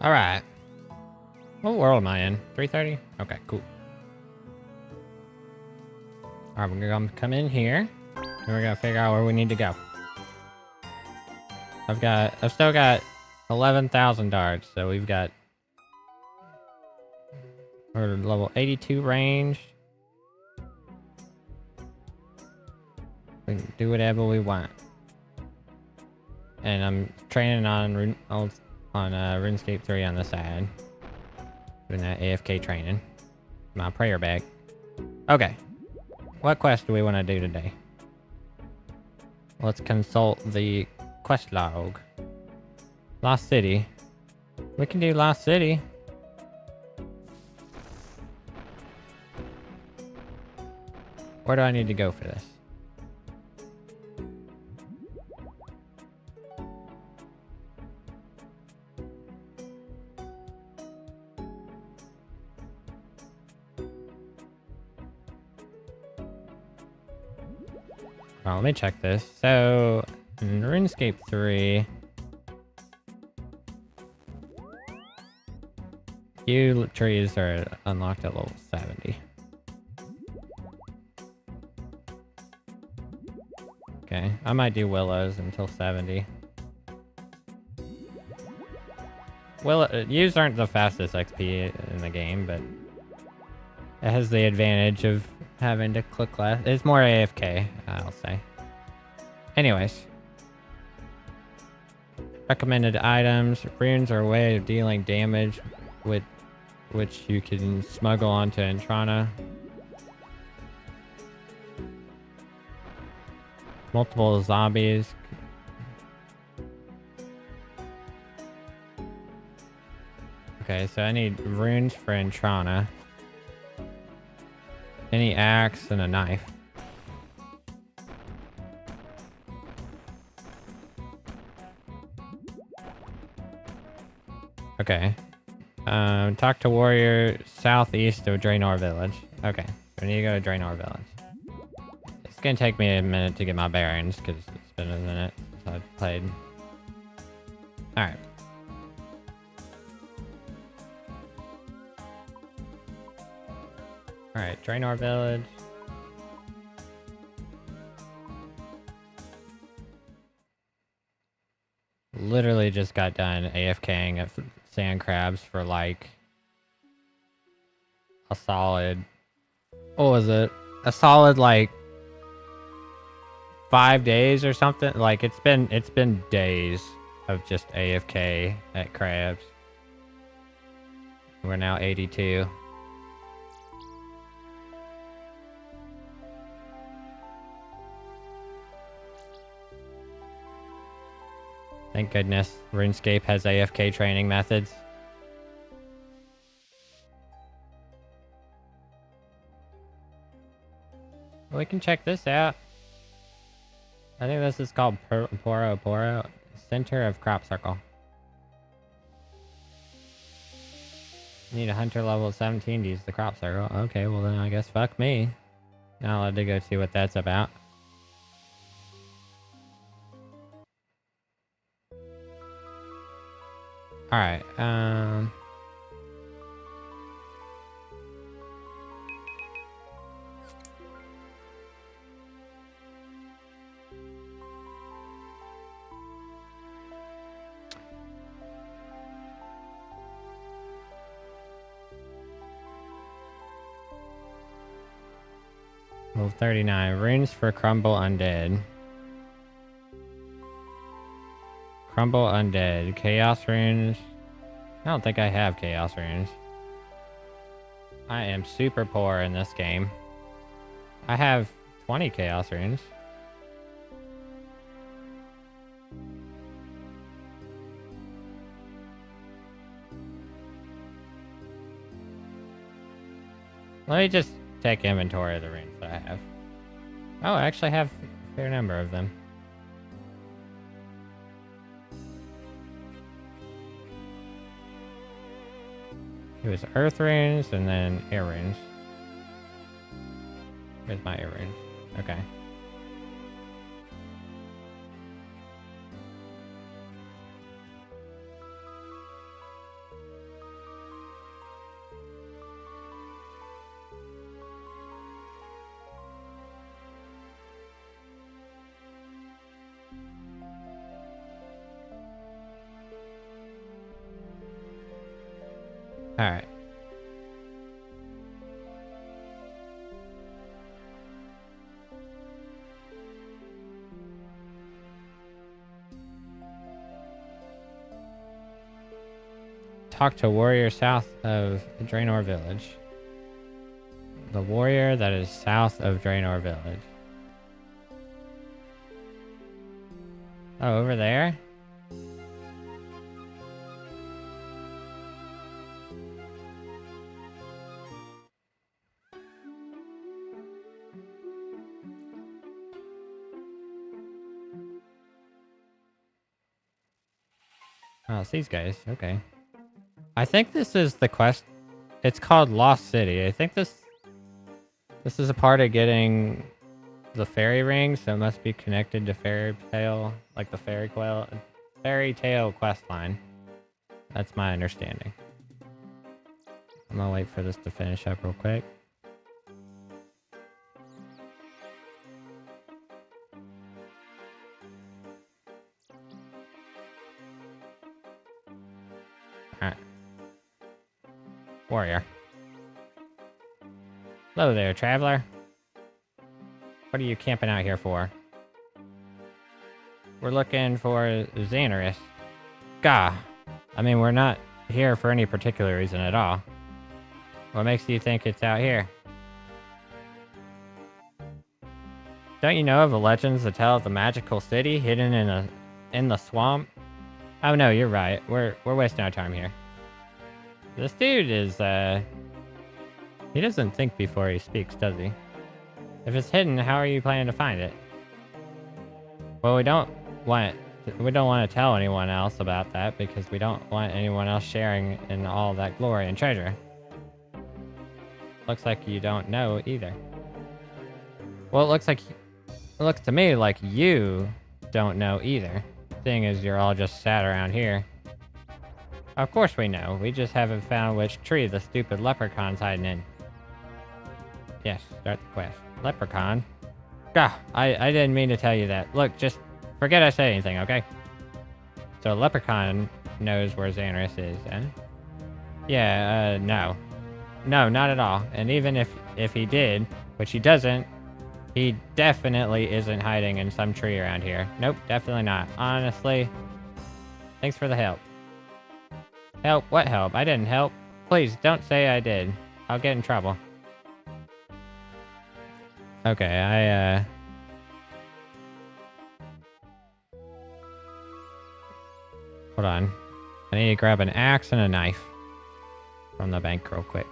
Alright. What world am I in? 3:30? Okay, cool. Alright, we're gonna come in here. And we're gonna figure out where we need to go. I've still got 11,000 darts, so we've got... We're level 82 range. We can do whatever we want. And I'm training on RuneScape 3 on the side. Doing that AFK training. My prayer bag. Okay. What quest do we want to do today? Let's consult the quest log. Lost City. We can do Lost City. Where do I need to go for this? Well, let me check this. So, in RuneScape 3... few trees are unlocked at level 70. Okay, I might do willows until 70. Yews aren't the fastest XP in the game, but it has the advantage of having to click less. It's more AFK, I'll say. Anyways. Recommended items. Runes are a way of dealing damage with which you can smuggle onto Entrana. Multiple zombies. Okay, so I need runes for Entrana. Any axe and a knife. Okay. Talk to warrior southeast of Draenor Village. Okay, we need to go to Draenor Village. It's gonna take me a minute to get my bearings because it's been a minute since I've played. Alright. Alright, Draenor Village. Literally just got done AFKing at sand crabs for like a solid, what was it? A solid like 5 days or something. Like it's been days of just AFK at crabs. We're now 82. Thank goodness RuneScape has AFK training methods. We can check this out. I think this is called Poro, Center of Crop Circle. Need a hunter level 17 to use the crop circle. Okay, well then I guess fuck me. Now I'll have to go see what that's about. Alright, level 39. Runes for Crumble Undead. Crumble Undead. Chaos Runes. I don't think I have Chaos Runes. I am super poor in this game. I have 20 Chaos Runes. Let me just take inventory of the runes that I have. Oh, I actually have a fair number of them. It was earth runes and then air runes. Where's my air runes? Okay. Alright. Talk to warrior south of Draenor Village. The warrior that is south of Draenor Village. Oh, over there? Oh, it's these guys. Okay. I think this is the quest. It's called Lost City. I think this is a part of getting the fairy ring, so it must be connected to Fairy Tale, like the Fairy Tale quest line. That's my understanding. I'm gonna wait for this to finish up real quick. Alright. Warrior. Hello there, traveler. What are you camping out here for? We're looking for Xanaris. Gah. I mean, we're not here for any particular reason at all. What makes you think it's out here? Don't you know of the legends that tell of the magical city hidden in the swamp? Oh no, you're right. We're wasting our time here. This dude is he doesn't think before he speaks, does he? If it's hidden, how are you planning to find it? Well, we don't want to tell anyone else about that because we don't want anyone else sharing in all that glory and treasure. Looks like you don't know either. Well, it looks to me like you don't know either, seeing as you're all just sat around here. Of course we know. We just haven't found which tree the stupid leprechaun's hiding in. Yes, start the quest. Leprechaun? Gah, I didn't mean to tell you that. Look, just forget I said anything, okay? So Leprechaun knows where Xanaris is, then? Yeah, no. No, not at all. And even if he did, which he doesn't, he definitely isn't hiding in some tree around here. Nope, definitely not. Honestly, thanks for the help. Help? What help? I didn't help. Please, don't say I did. I'll get in trouble. Okay, hold on. I need to grab an axe and a knife from the bank real quick.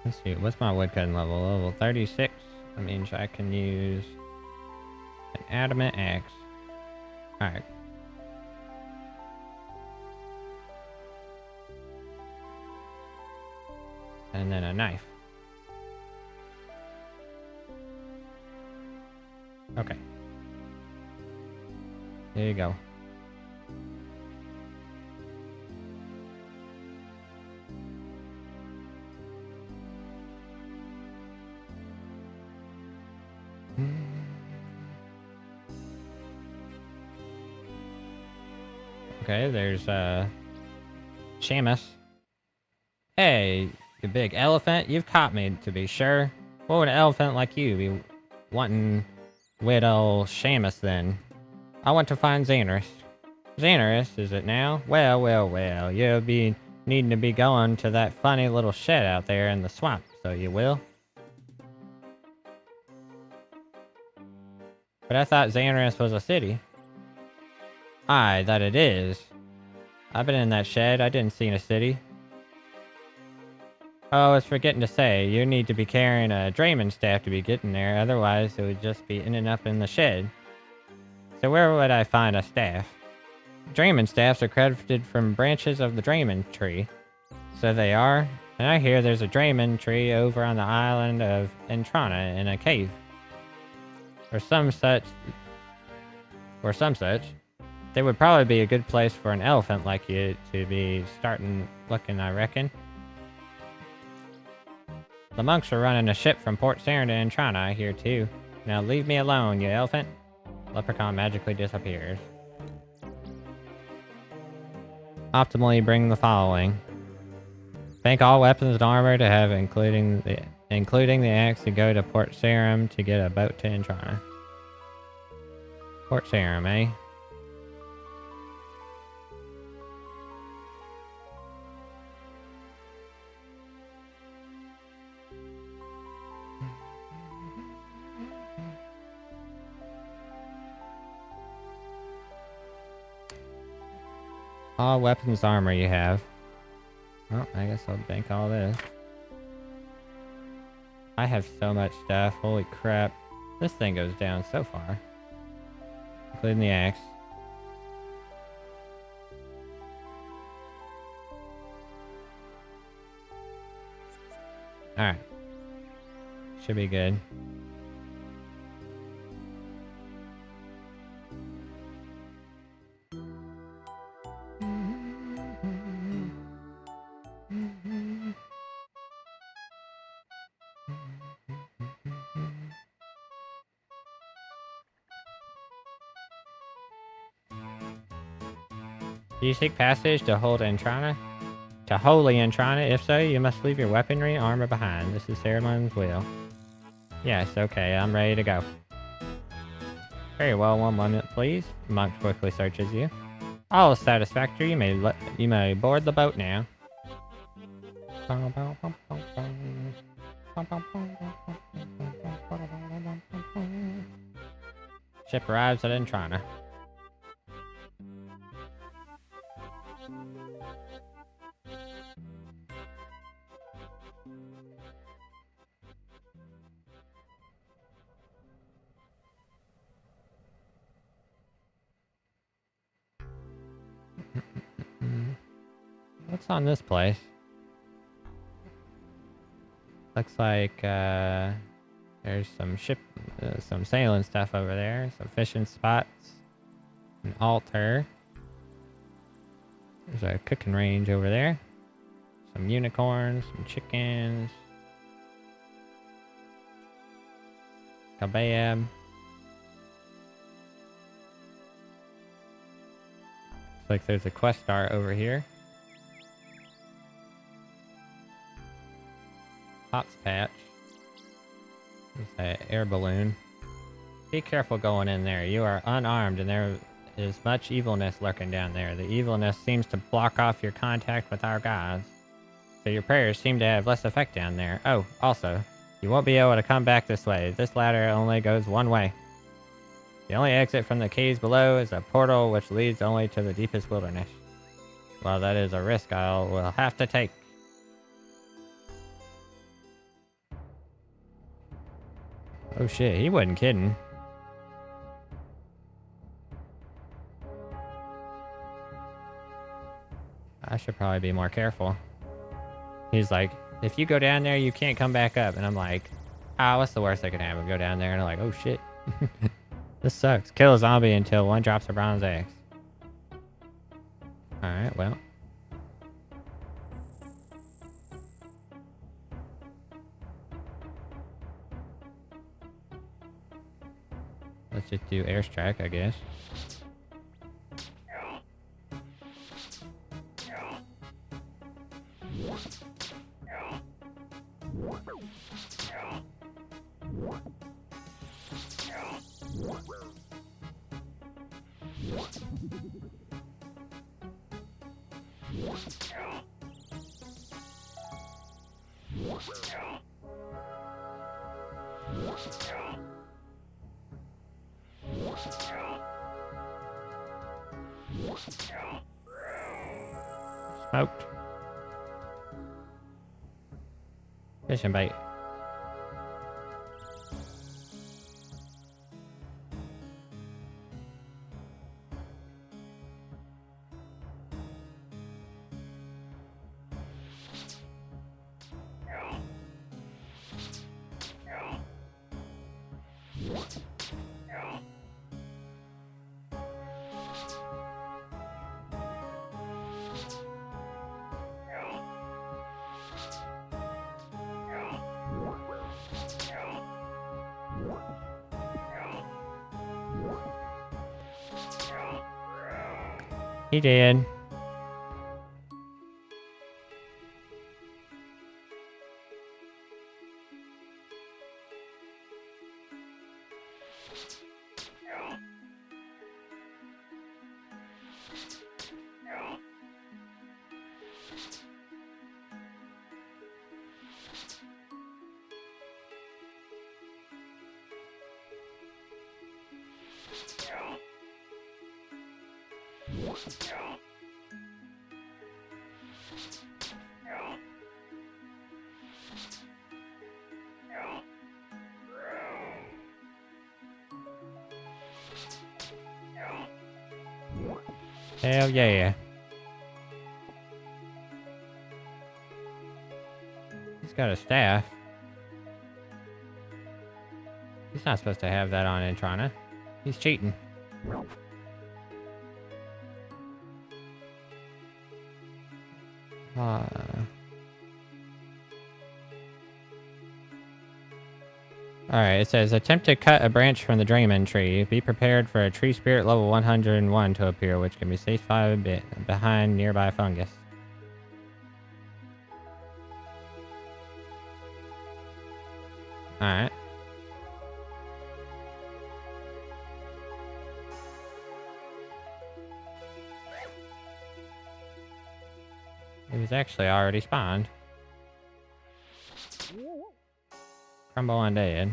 Let's see, what's my woodcutting level? Level 36. That means I can use an adamant axe. Alright. And then a knife. Okay. Here you go. Okay, there's Shamus. Hey, you big elephant, you've caught me, to be sure. What would an elephant like you be wanting with old Shamus then? I want to find Xanaris. Xanaris, is it now? Well, you'll be needing to be going to that funny little shed out there in the swamp, so you will. But I thought Xanaris was a city. Aye, that it is. I've been in that shed, I didn't see a city. Oh, I was forgetting to say, you need to be carrying a Draymond staff to be getting there, otherwise it would just be ending up in the shed. So where would I find a staff? Draymond staffs are crafted from branches of the Draymond tree. So they are, and I hear there's a Draymond tree over on the island of Entrana in a cave. Or some such. They would probably be a good place for an elephant like you to be starting looking, I reckon. The monks are running a ship from Port Saran to Entrana here too. Now leave me alone, you elephant. Leprechaun magically disappears. Optimally bring the following. Bank all weapons and armor to have including the axe to go to Port Saran to get a boat to Entrana. Port Saran, eh? All weapons armor you have. Well, I guess I'll bank all this. I have so much stuff. Holy crap. This thing goes down so far. Including the axe. Alright. Should be good. Do you seek passage to hold Entrana? To Holy Entrana? If so, you must leave your weaponry and armor behind. This is Saramon's will. Yes, okay, I'm ready to go. Very well, 1 moment, please. Monk quickly searches you. All is satisfactory. You may board the boat now. Ship arrives at Entrana. What's on this place? Looks like there's some some sailing stuff over there, some fishing spots, an altar. There's a cooking range over there, some unicorns, some chickens, kebab. Looks like there's a quest star over here. Hops patch. There's an air balloon. Be careful going in there. You are unarmed and there is much evilness lurking down there. The evilness seems to block off your contact with our gods. So your prayers seem to have less effect down there. Oh, also, you won't be able to come back this way. This ladder only goes one way. The only exit from the caves below is a portal which leads only to the deepest wilderness. Well, that is a risk I will have to take. Oh shit, he wasn't kidding. I should probably be more careful. He's like, if you go down there, you can't come back up. And I'm like, what's the worst that could happen? Go down there and I'm like, oh shit. This sucks. Kill a zombie until one drops a bronze axe. Alright, well. Let's just do airstrike, I guess. Smoked. Fishing bait. He did. Hell yeah. He's got a staff. He's not supposed to have that on Entrana. He's cheating. Alright, it says, attempt to cut a branch from the Draymond tree. Be prepared for a tree spirit level 101 to appear, which can be safe a bit behind nearby fungus. Alright. It was actually already spawned. Crumble undead.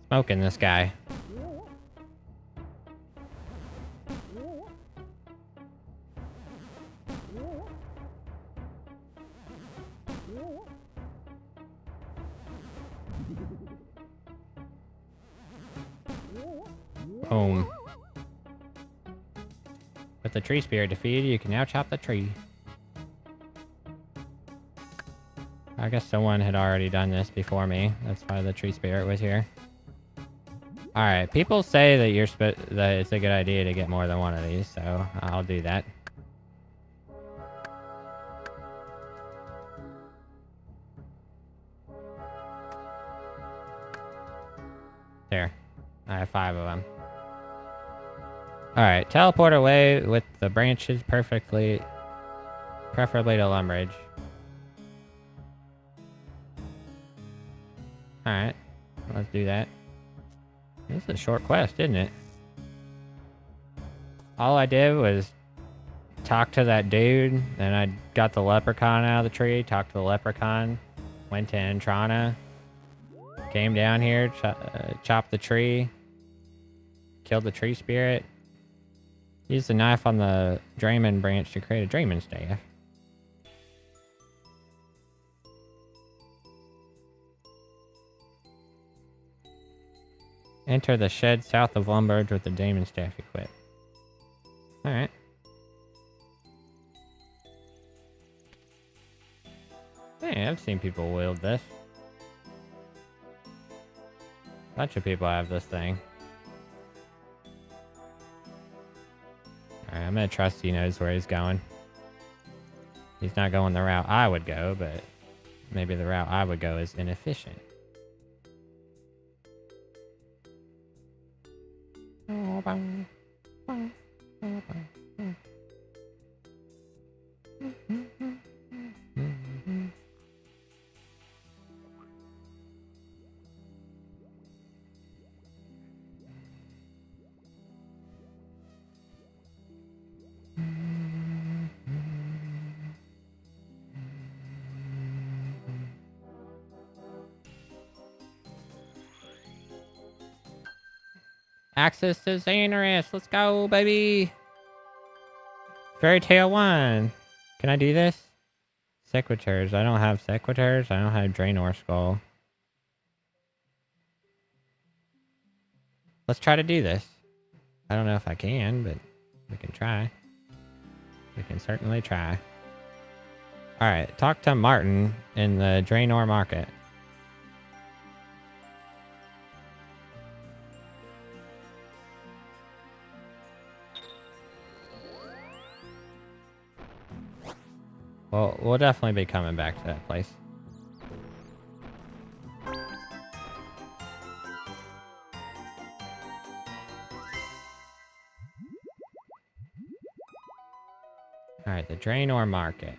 Smoking this guy. Boom. With the tree spirit defeated, you can now chop the tree. I guess someone had already done this before me. That's why the tree spirit was here. Alright, people say that that it's a good idea to get more than one of these, so I'll do that. There. I have 5 of them. Alright, teleport away with the branches preferably to Lumbridge. Alright, let's do that. This is a short quest, isn't it? All I did was talk to that dude, then I got the leprechaun out of the tree, talked to the leprechaun, went to Entrana, came down here, chopped the tree, killed the tree spirit, used the knife on the Draymond branch to create a Draymond staff. Enter the shed south of Lumbridge with the Draymond staff equipped. Alright. Hey, I've seen people wield this. A bunch of people have this thing. Alright, I'm gonna trust he knows where he's going. He's not going the route I would go, but maybe the route I would go is inefficient. Access to Xanaris. Let's go, baby. Fairy Tale 1. Can I do this? Sequiturs. I don't have Sequiturs. I don't have Draenor Skull. Let's try to do this. I don't know if I can, but we can try. We can certainly try. Alright, talk to Martin in the Draenor Market. Well, we'll definitely be coming back to that place. Alright, the Draenor Market.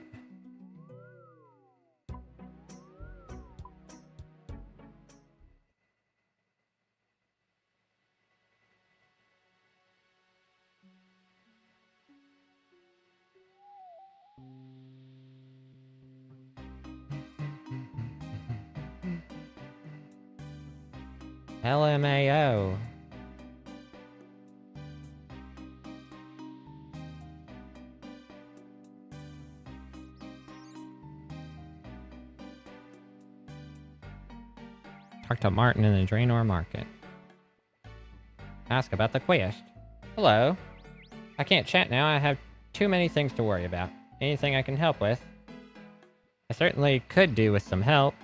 LMAO. Talk to Martin in the Draenor Market. Ask about the quest. Hello. I can't chat now. I have too many things to worry about. Anything I can help with? I certainly could do with some help.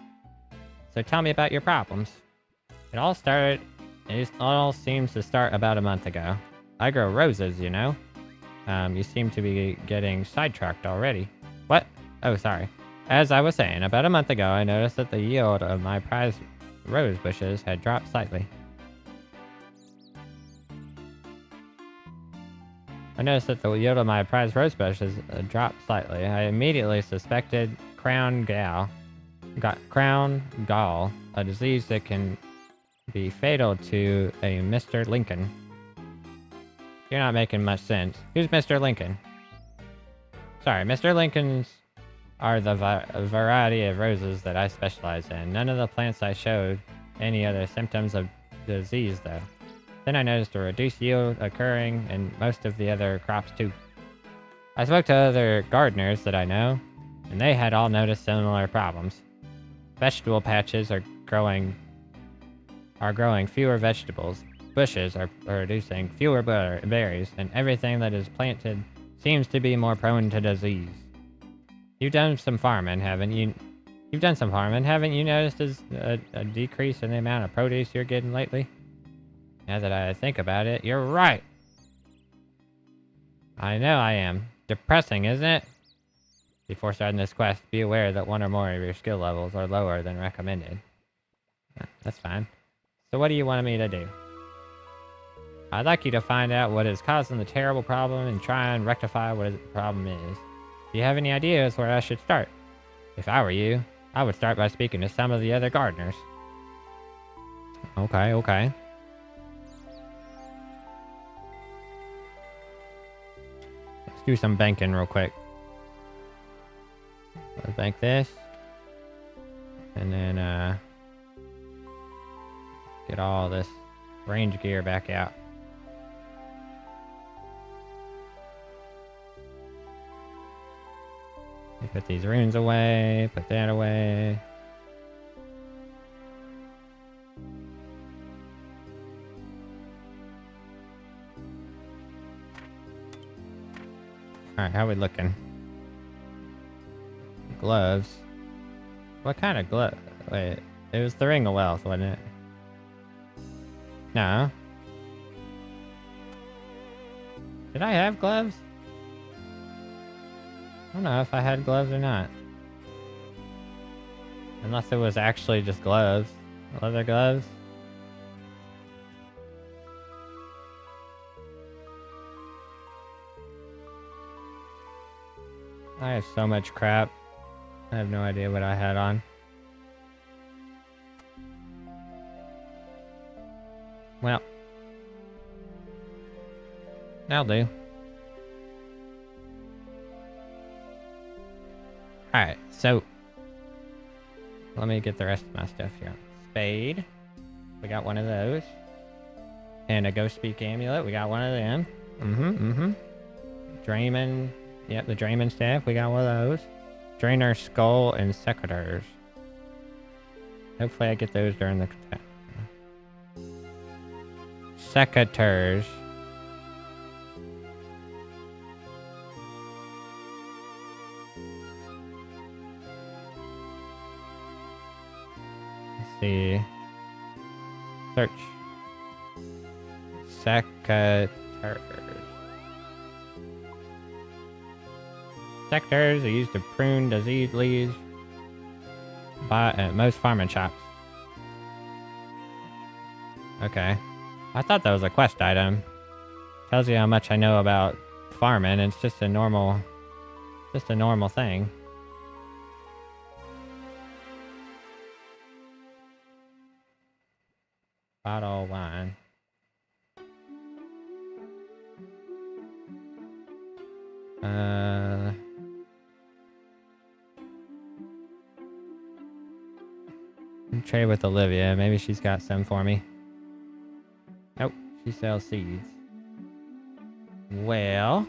So tell me about your problems. It all seems to start about a month ago. I grow roses, you know. You seem to be getting sidetracked already. What? Oh, sorry. As I was saying, about a month ago, I noticed that the yield of my prized rose bushes had dropped slightly. I immediately suspected crown gall, a disease that can be fatal to a Mr. Lincoln. You're not making much sense. Who's Mr. Lincoln? Sorry, Mr. Lincoln's are the variety of roses that I specialize in. None of the plants I showed any other symptoms of disease, though. Then I noticed a reduced yield occurring in most of the other crops, too. I spoke to other gardeners that I know, and they had all noticed similar problems. Vegetable patches are growing fewer vegetables. Bushes are producing fewer berries, and everything that is planted seems to be more prone to disease. You've done some farming, haven't you? Haven't you noticed a decrease in the amount of produce you're getting lately? Now that I think about it, you're right. I know I am. Depressing, isn't it? Before starting this quest, be aware that one or more of your skill levels are lower than recommended. That's fine. So what do you want me to do? I'd like you to find out what is causing the terrible problem and try and rectify what the problem is. Do you have any ideas where I should start? If I were you, I would start by speaking to some of the other gardeners. Okay. Let's do some banking real quick. Let's bank this. And then, get all this range gear back out. Put these runes away, put that away. Alright, how we looking? Gloves. What kind of glove? Wait, it was the Ring of Wealth, wasn't it? No. Did I have gloves? I don't know if I had gloves or not. Unless it was actually just gloves. Leather gloves. I have so much crap. I have no idea what I had on. Well. That'll do. Alright, so let me get the rest of my stuff here. Spade. We got one of those. And a Ghost Speak Amulet. We got one of them. Drayman. Yep, the Drayman staff. We got one of those. Draenor Skull and Secateurs. Hopefully I get those during the... Secateurs. see. Search. Secateurs. Secateurs are used to prune diseased leaves by at most farming shops. Okay. I thought that was a quest item. Tells you how much I know about farming. It's just a normal thing. Bottle of wine. Trade with Olivia. Maybe she's got some for me. Nope. She sells seeds. Well.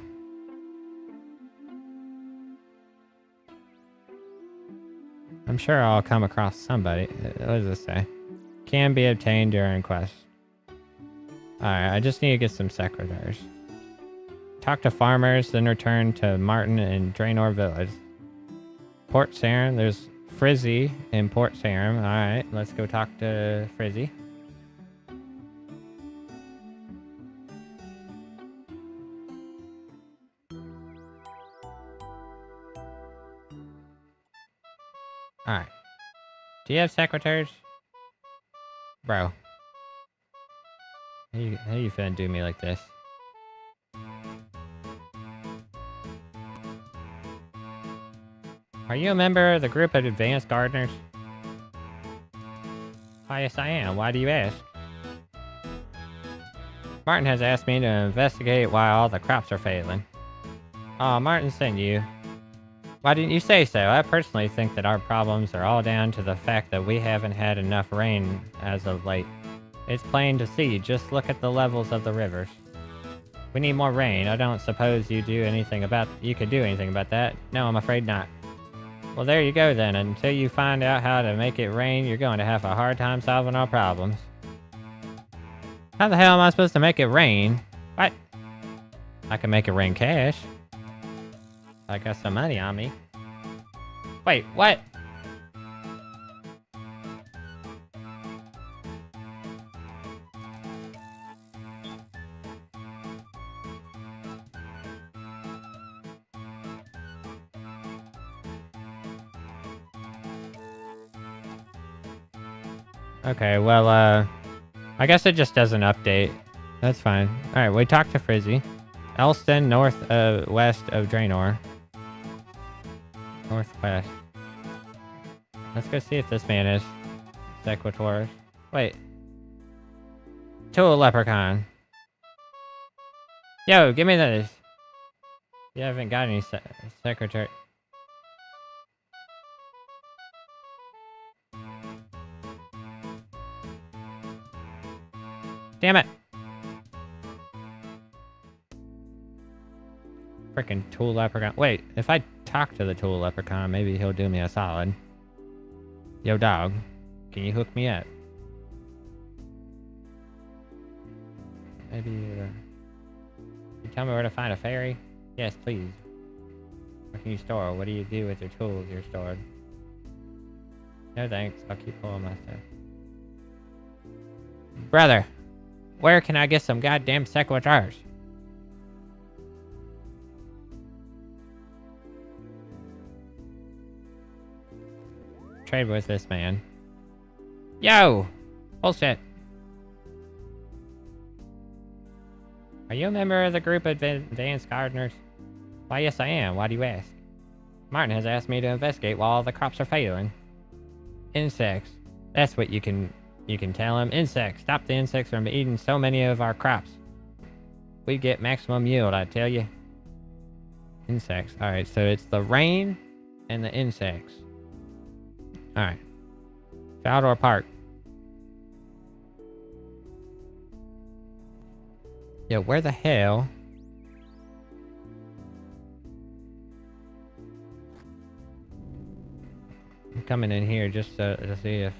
I'm sure I'll come across somebody. What does this say? Can be obtained during quest. Alright, I just need to get some secretaries. Talk to farmers, then return to Martin and Draenor Village. Port Sarim, there's Frizzy in Port Sarim. Alright, let's go talk to Frizzy. Alright. Do you have secretaries? Bro. How you finna do me like this? Are you a member of the group of advanced gardeners? Why, yes I am. Why do you ask? Martin has asked me to investigate why all the crops are failing. Oh, Martin sent you. Why didn't you say so? I personally think that our problems are all down to the fact that we haven't had enough rain as of late. It's plain to see. Just look at the levels of the rivers. We need more rain. I don't suppose you could do anything about that. No, I'm afraid not. Well, there you go then. Until you find out how to make it rain, you're going to have a hard time solving our problems. How the hell am I supposed to make it rain? What? I can make it rain cash. I got some money on me. Wait, what? Okay, well, I guess it just doesn't update. That's fine. Alright, we talked to Frizzy. Elston, west of Draenor. Northwest. Let's go see if this man is Sequitur. Wait. Tool Leprechaun. Yo, give me this. You haven't got any secretary. Damn it. Freaking Tool Leprechaun. Wait, if I talk to the Tool Leprechaun, maybe he'll do me a solid. Yo, dog. Can you hook me up? Maybe, you tell me where to find a ferry? Yes, please. What can you store? What do you do with your tools you're stored? No thanks, I'll keep all my stuff. Brother, where can I get some goddamn sequitars? Trade with this man. Yo! Bullshit. Are you a member of the group of advanced gardeners? Why, yes I am. Why do you ask? Martin has asked me to investigate while all the crops are failing. Insects. That's what you can tell him. Insects. Stop the insects from eating so many of our crops. We get maximum yield, I tell you. Insects. Alright, so it's the rain and the insects. Alright. Faldor Park. Yo, where the hell? I'm coming in here just to see if...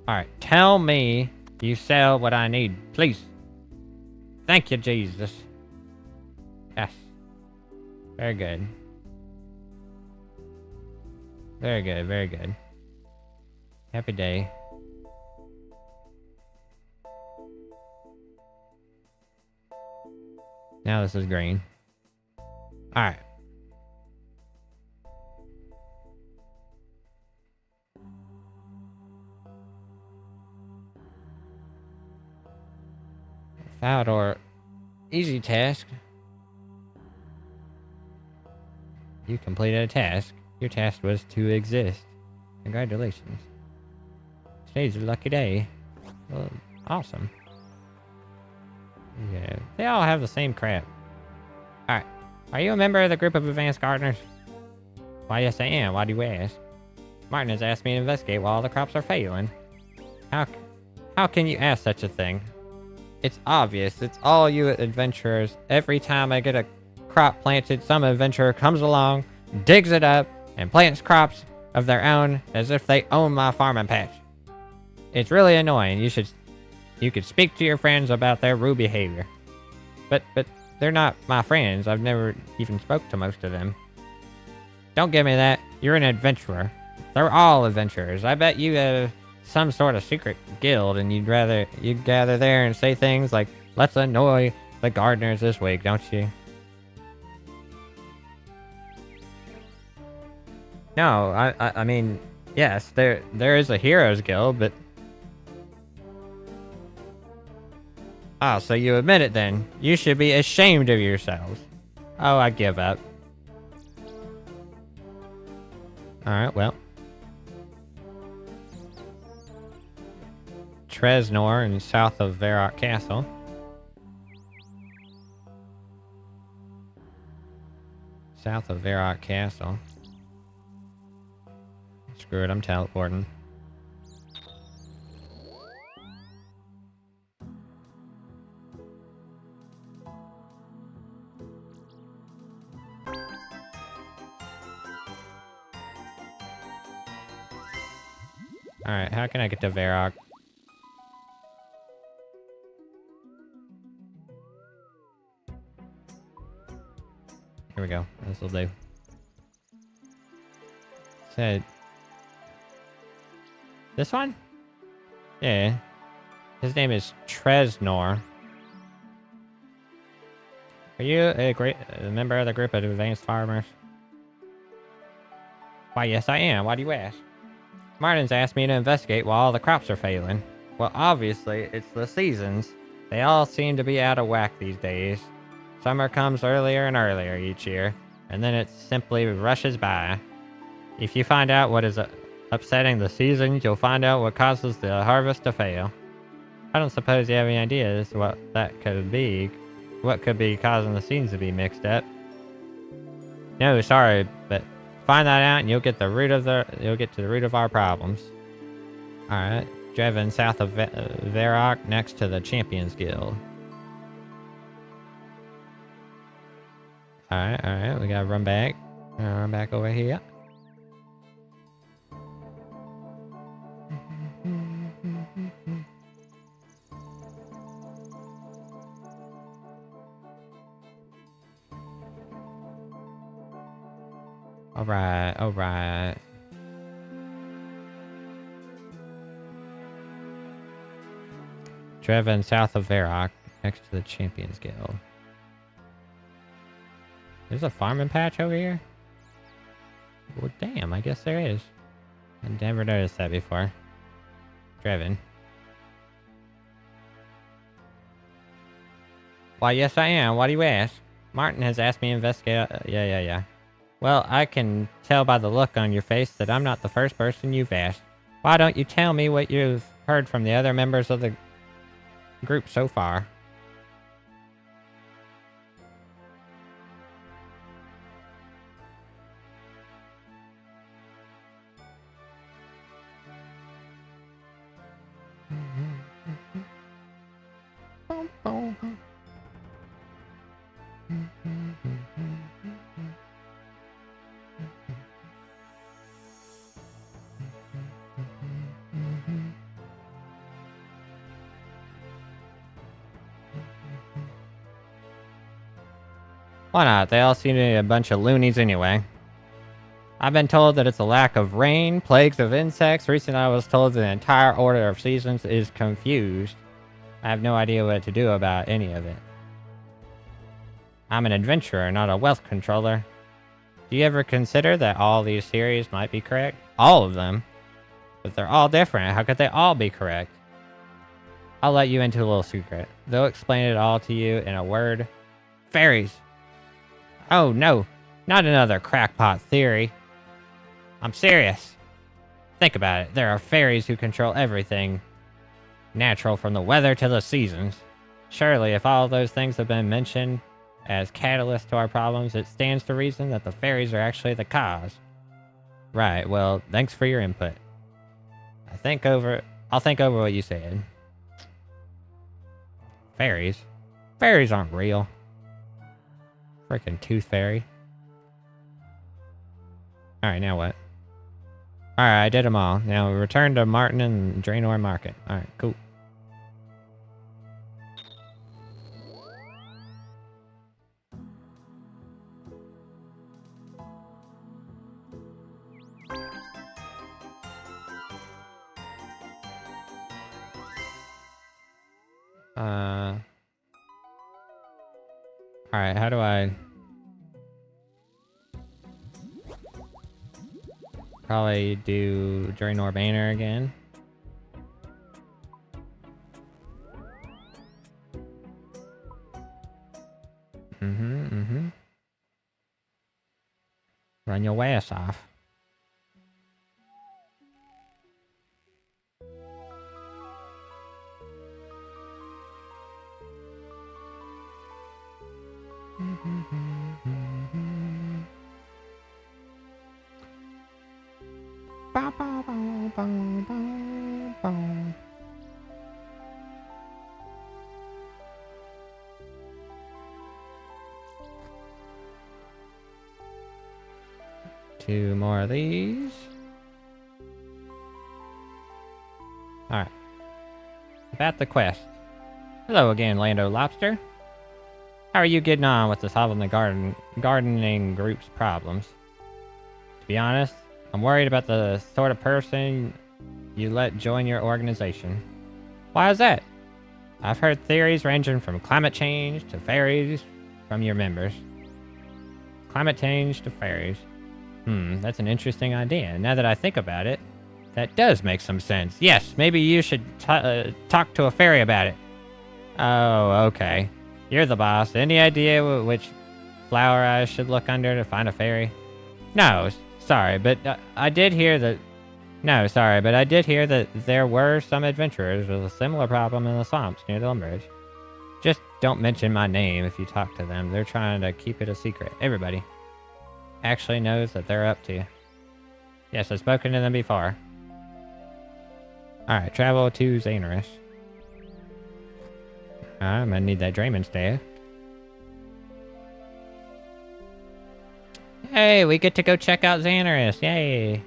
Alright, tell me you sell what I need, please. Thank you, Jesus. Yes. Very good. Very good, very good. Happy day. Now this is green. Alright. Falador. Easy task. You completed a task. Your task was to exist. Congratulations. Today's a lucky day. Well, awesome. Yeah, they all have the same crap. Alright. Are you a member of the group of advanced gardeners? Why, yes I am. Why do you ask? Martin has asked me to investigate while all the crops are failing. How can you ask such a thing? It's obvious. It's all you adventurers. Every time I get a crop planted, some adventurer comes along, digs it up, and plants crops of their own as if they own my farming patch. It's really annoying. You could speak to your friends about their rude behavior. But they're not my friends. I've never even spoke to most of them. Don't give me that. You're an adventurer. They're all adventurers. I bet you have some sort of secret guild and you'd gather there and say things like, let's annoy the gardeners this week, don't you? No, I mean, yes, there is a heroes guild, but... Ah, so you admit it then. You should be ashamed of yourselves. Oh, I give up. Alright, well. Tresnor and south of Varrock Castle. South of Varrock Castle. Screw it, I'm teleporting. Alright, how can I get to Varrock? Here we go. This'll do. Said... This one? Yeah. His name is Tresnor. Are you a member of the group of advanced farmers? Why, yes I am. Why do you ask? Martin's asked me to investigate while all the crops are failing. Well, obviously, it's the seasons. They all seem to be out of whack these days. Summer comes earlier and earlier each year, and then it simply rushes by. If you find out what is upsetting the seasons, you'll find out what causes the harvest to fail. I don't suppose you have any ideas what that could be. What could be causing the seasons to be mixed up? No, sorry, but find that out and you'll get to the root of our problems. Alright, driven south of Varrock next to the Champions Guild. Alright, we gotta run back. Run back over here. Alright. Driven south of Varrock, next to the Champions Guild. There's a farming patch over here? Well, damn, I guess there is. I never noticed that before. Driven. Why, yes I am. Why do you ask? Martin has asked me to investigate... Yeah. Well, I can tell by the look on your face that I'm not the first person you've asked. Why don't you tell me what you've heard from the other members of the group so far? Why not? They all seem to be a bunch of loonies anyway. I've been told that it's a lack of rain, plagues of insects. Recently I was told the entire order of seasons is confused. I have no idea what to do about any of it. I'm an adventurer, not a wealth controller. Do you ever consider that all these theories might be correct? All of them? But they're all different. How could they all be correct? I'll let you into a little secret. They'll explain it all to you in a word. Fairies. Oh no, not another crackpot theory. I'm serious. Think about it. There are fairies who control everything. Natural, from the weather to the seasons. Surely, if all of those things have been mentioned as catalysts to our problems, it stands to reason that the fairies are actually the cause. Right, well, thanks for your input. I'll think over what you said. Fairies? Fairies aren't real. Freaking Tooth Fairy. Alright, now what? Alright, I did them all. Now return to Martin and Draenor Market. Alright, cool. Alright, how do I... Probably do Draenor Manor again. Run your ass off. Two more of these. Alright. About the quest. Hello again, Lando Lobster. How are you getting on with the solving the gardening group's problems? To be honest, I'm worried about the sort of person you let join your organization. Why is that? I've heard theories ranging from climate change to fairies from your members. Climate change to fairies. That's an interesting idea. Now that I think about it, that does make some sense. Yes, maybe you should talk to a fairy about it. Oh, okay. You're the boss. Any idea which flower I should look under to find a fairy? No, sorry, but I did hear that... No, sorry, but I did hear that there were some adventurers with a similar problem in the swamps near the Lumbridge. Just don't mention my name if you talk to them. They're trying to keep it a secret. Everybody actually knows that they're up to. Yes, I've spoken to them before. Alright, travel to Xanaris. I'm gonna need that Draymond staff. Hey, we get to go check out Xanaris. Yay!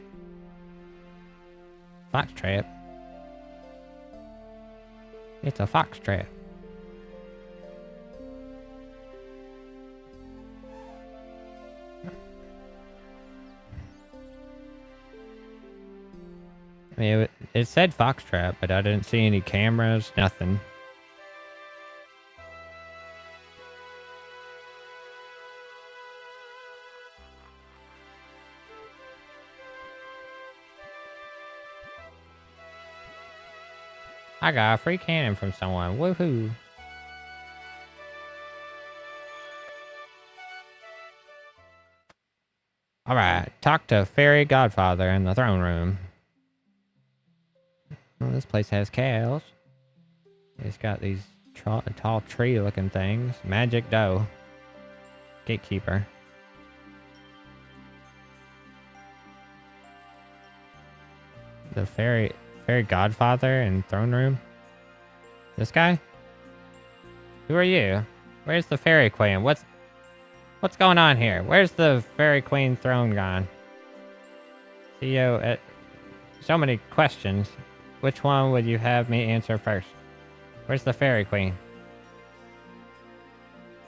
Fox trap. It's a fox trap. I mean, it said fox trap, but I didn't see any cameras, nothing. I got a free cannon from someone. Woohoo! Alright, talk to Fairy Godfather in the throne room. Well, this place has cows. It's got these tall tree looking things. Magic dough. Gatekeeper. The Fairy Godfather in throne room? This guy? Who are you? Where's the Fairy Queen? What's going on here? Where's the Fairy Queen throne gone? CEO, so many questions. Which one would you have me answer first? Where's the Fairy Queen?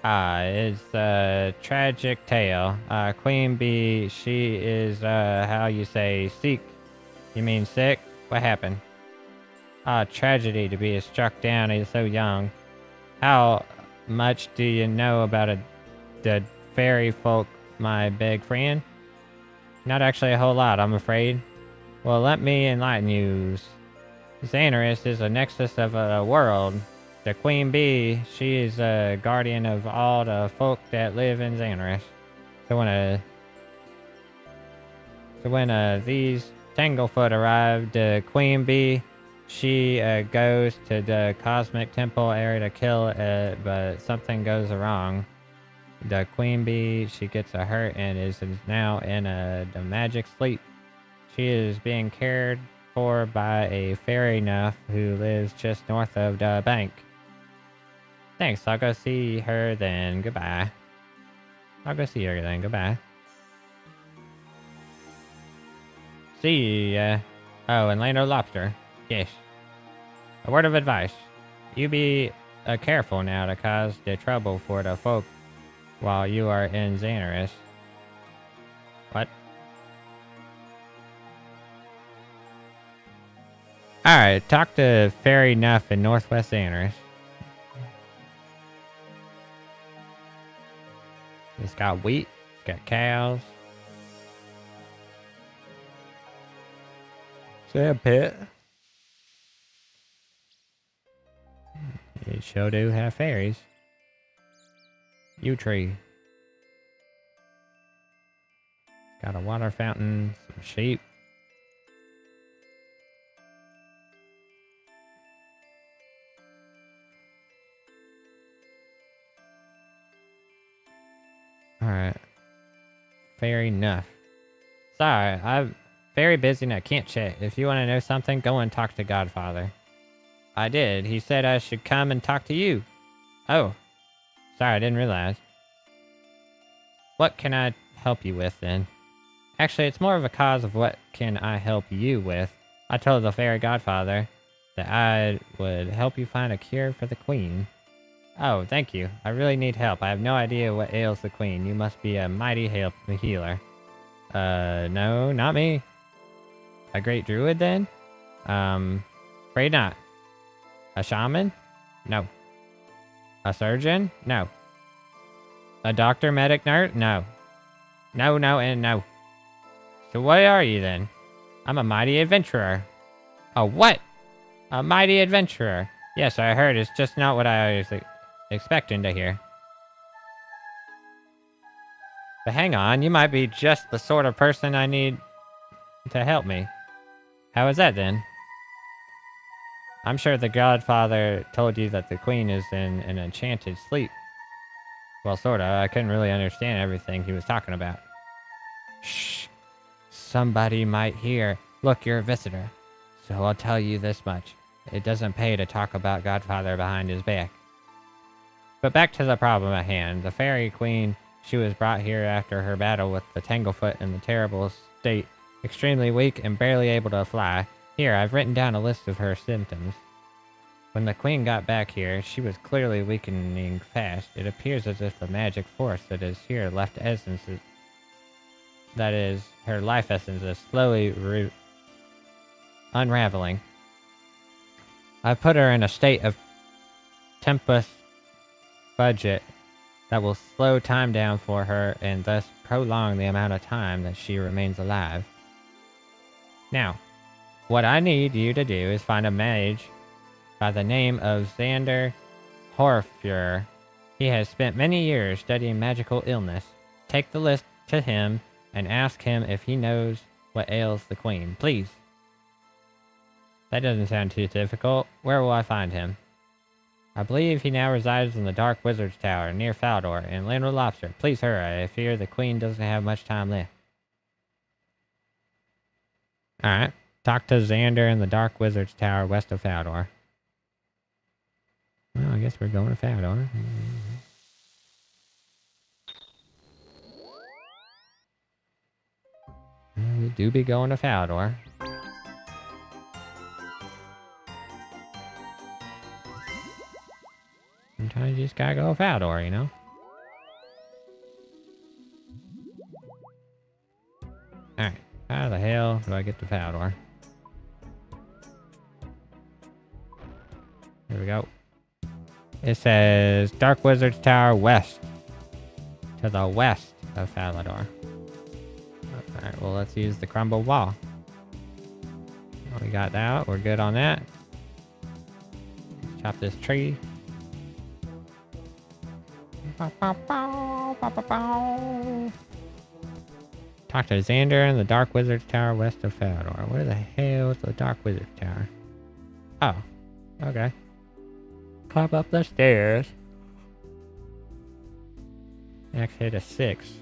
It's a tragic tale. Queen Bee, she is, how you say, sick. You mean sick? What happened? Tragedy to be struck down. He's so young. How much do you know about the fairy folk, my big friend? Not actually a whole lot, I'm afraid. Well, let me enlighten you. Xanaris is a nexus of a world. The Queen Bee, she is a guardian of all the folk that live in Xanaris. So when these Tanglefoot arrived, the Queen Bee, she goes to the Cosmic Temple area to kill it, but something goes wrong. The Queen Bee, she gets a hurt and is now in the magic sleep. She is being cared for by a fairy nymph who lives just north of the bank. Thanks, I'll go see her then. Goodbye. See ya. Oh, and Lando Lobster. Yes. A word of advice. You be careful now to cause the trouble for the folk while you are in Xanaris. What? Alright, talk to Fairy Nuff in Northwest Xanaris. It's got wheat, it's got cows. Sand pit. It sure do have fairies. Yew tree. Got a water fountain, some sheep. Alright. Fair enough. Sorry, I'm very busy and I can't chat. If you want to know something, go and talk to Godfather. I did. He said I should come and talk to you. Oh. Sorry, I didn't realize. What can I help you with then? Actually, it's more of a cause of what can I help you with. I told the fairy godfather that I would help you find a cure for the queen. Oh, thank you. I really need help. I have no idea what ails the queen. You must be a mighty healer. No, not me. A great druid then? Afraid not. A shaman? No. A surgeon? No. A doctor, medic, nurse? No. No, and no. So what are you then? I'm a mighty adventurer. A what? A mighty adventurer. Yes, I heard. It's just not what I was expecting to hear. But hang on, you might be just the sort of person I need to help me. How is that then? I'm sure the Godfather told you that the queen is in an enchanted sleep. Well, sorta. I couldn't really understand everything he was talking about. Shh. Somebody might hear. Look, you're a visitor. So I'll tell you this much. It doesn't pay to talk about Godfather behind his back. But back to the problem at hand. The fairy queen, she was brought here after her battle with the Tanglefoot in the terrible state. Extremely weak and barely able to fly. Here, I've written down a list of her symptoms. When the queen got back here, she was clearly weakening fast. It appears as if the magic force that is here left essences. That is, her life essence is slowly unraveling. I've put her in a state of tempest budget that will slow time down for her and thus prolong the amount of time that she remains alive. Now, what I need you to do is find a mage by the name of Xander Horfur. He has spent many years studying magical illness. Take the list to him and ask him if he knows what ails the queen, please. That doesn't sound too difficult. Where will I find him? I believe he now resides in the Dark Wizard's Tower near Faldor in Lando Lobster. Please hurry. I fear the queen doesn't have much time left. Alright. Talk to Xander in the Dark Wizard's Tower west of Faldor. Well, I guess we're going to Faldor. We do be going to Faldor. Sometimes you just gotta go to Faldor, you know? Alright, how the hell do I get to Faldor? Here we go. It says Dark Wizard's Tower West. to the west of Falador. Alright, well, let's use the crumble wall. We got that. We're good on that. Let's chop this tree. Talk to Xander in the Dark Wizard's Tower west of Falador. Where the hell is the Dark Wizard's Tower? Oh, okay. Climb up the stairs. Next hit a 6.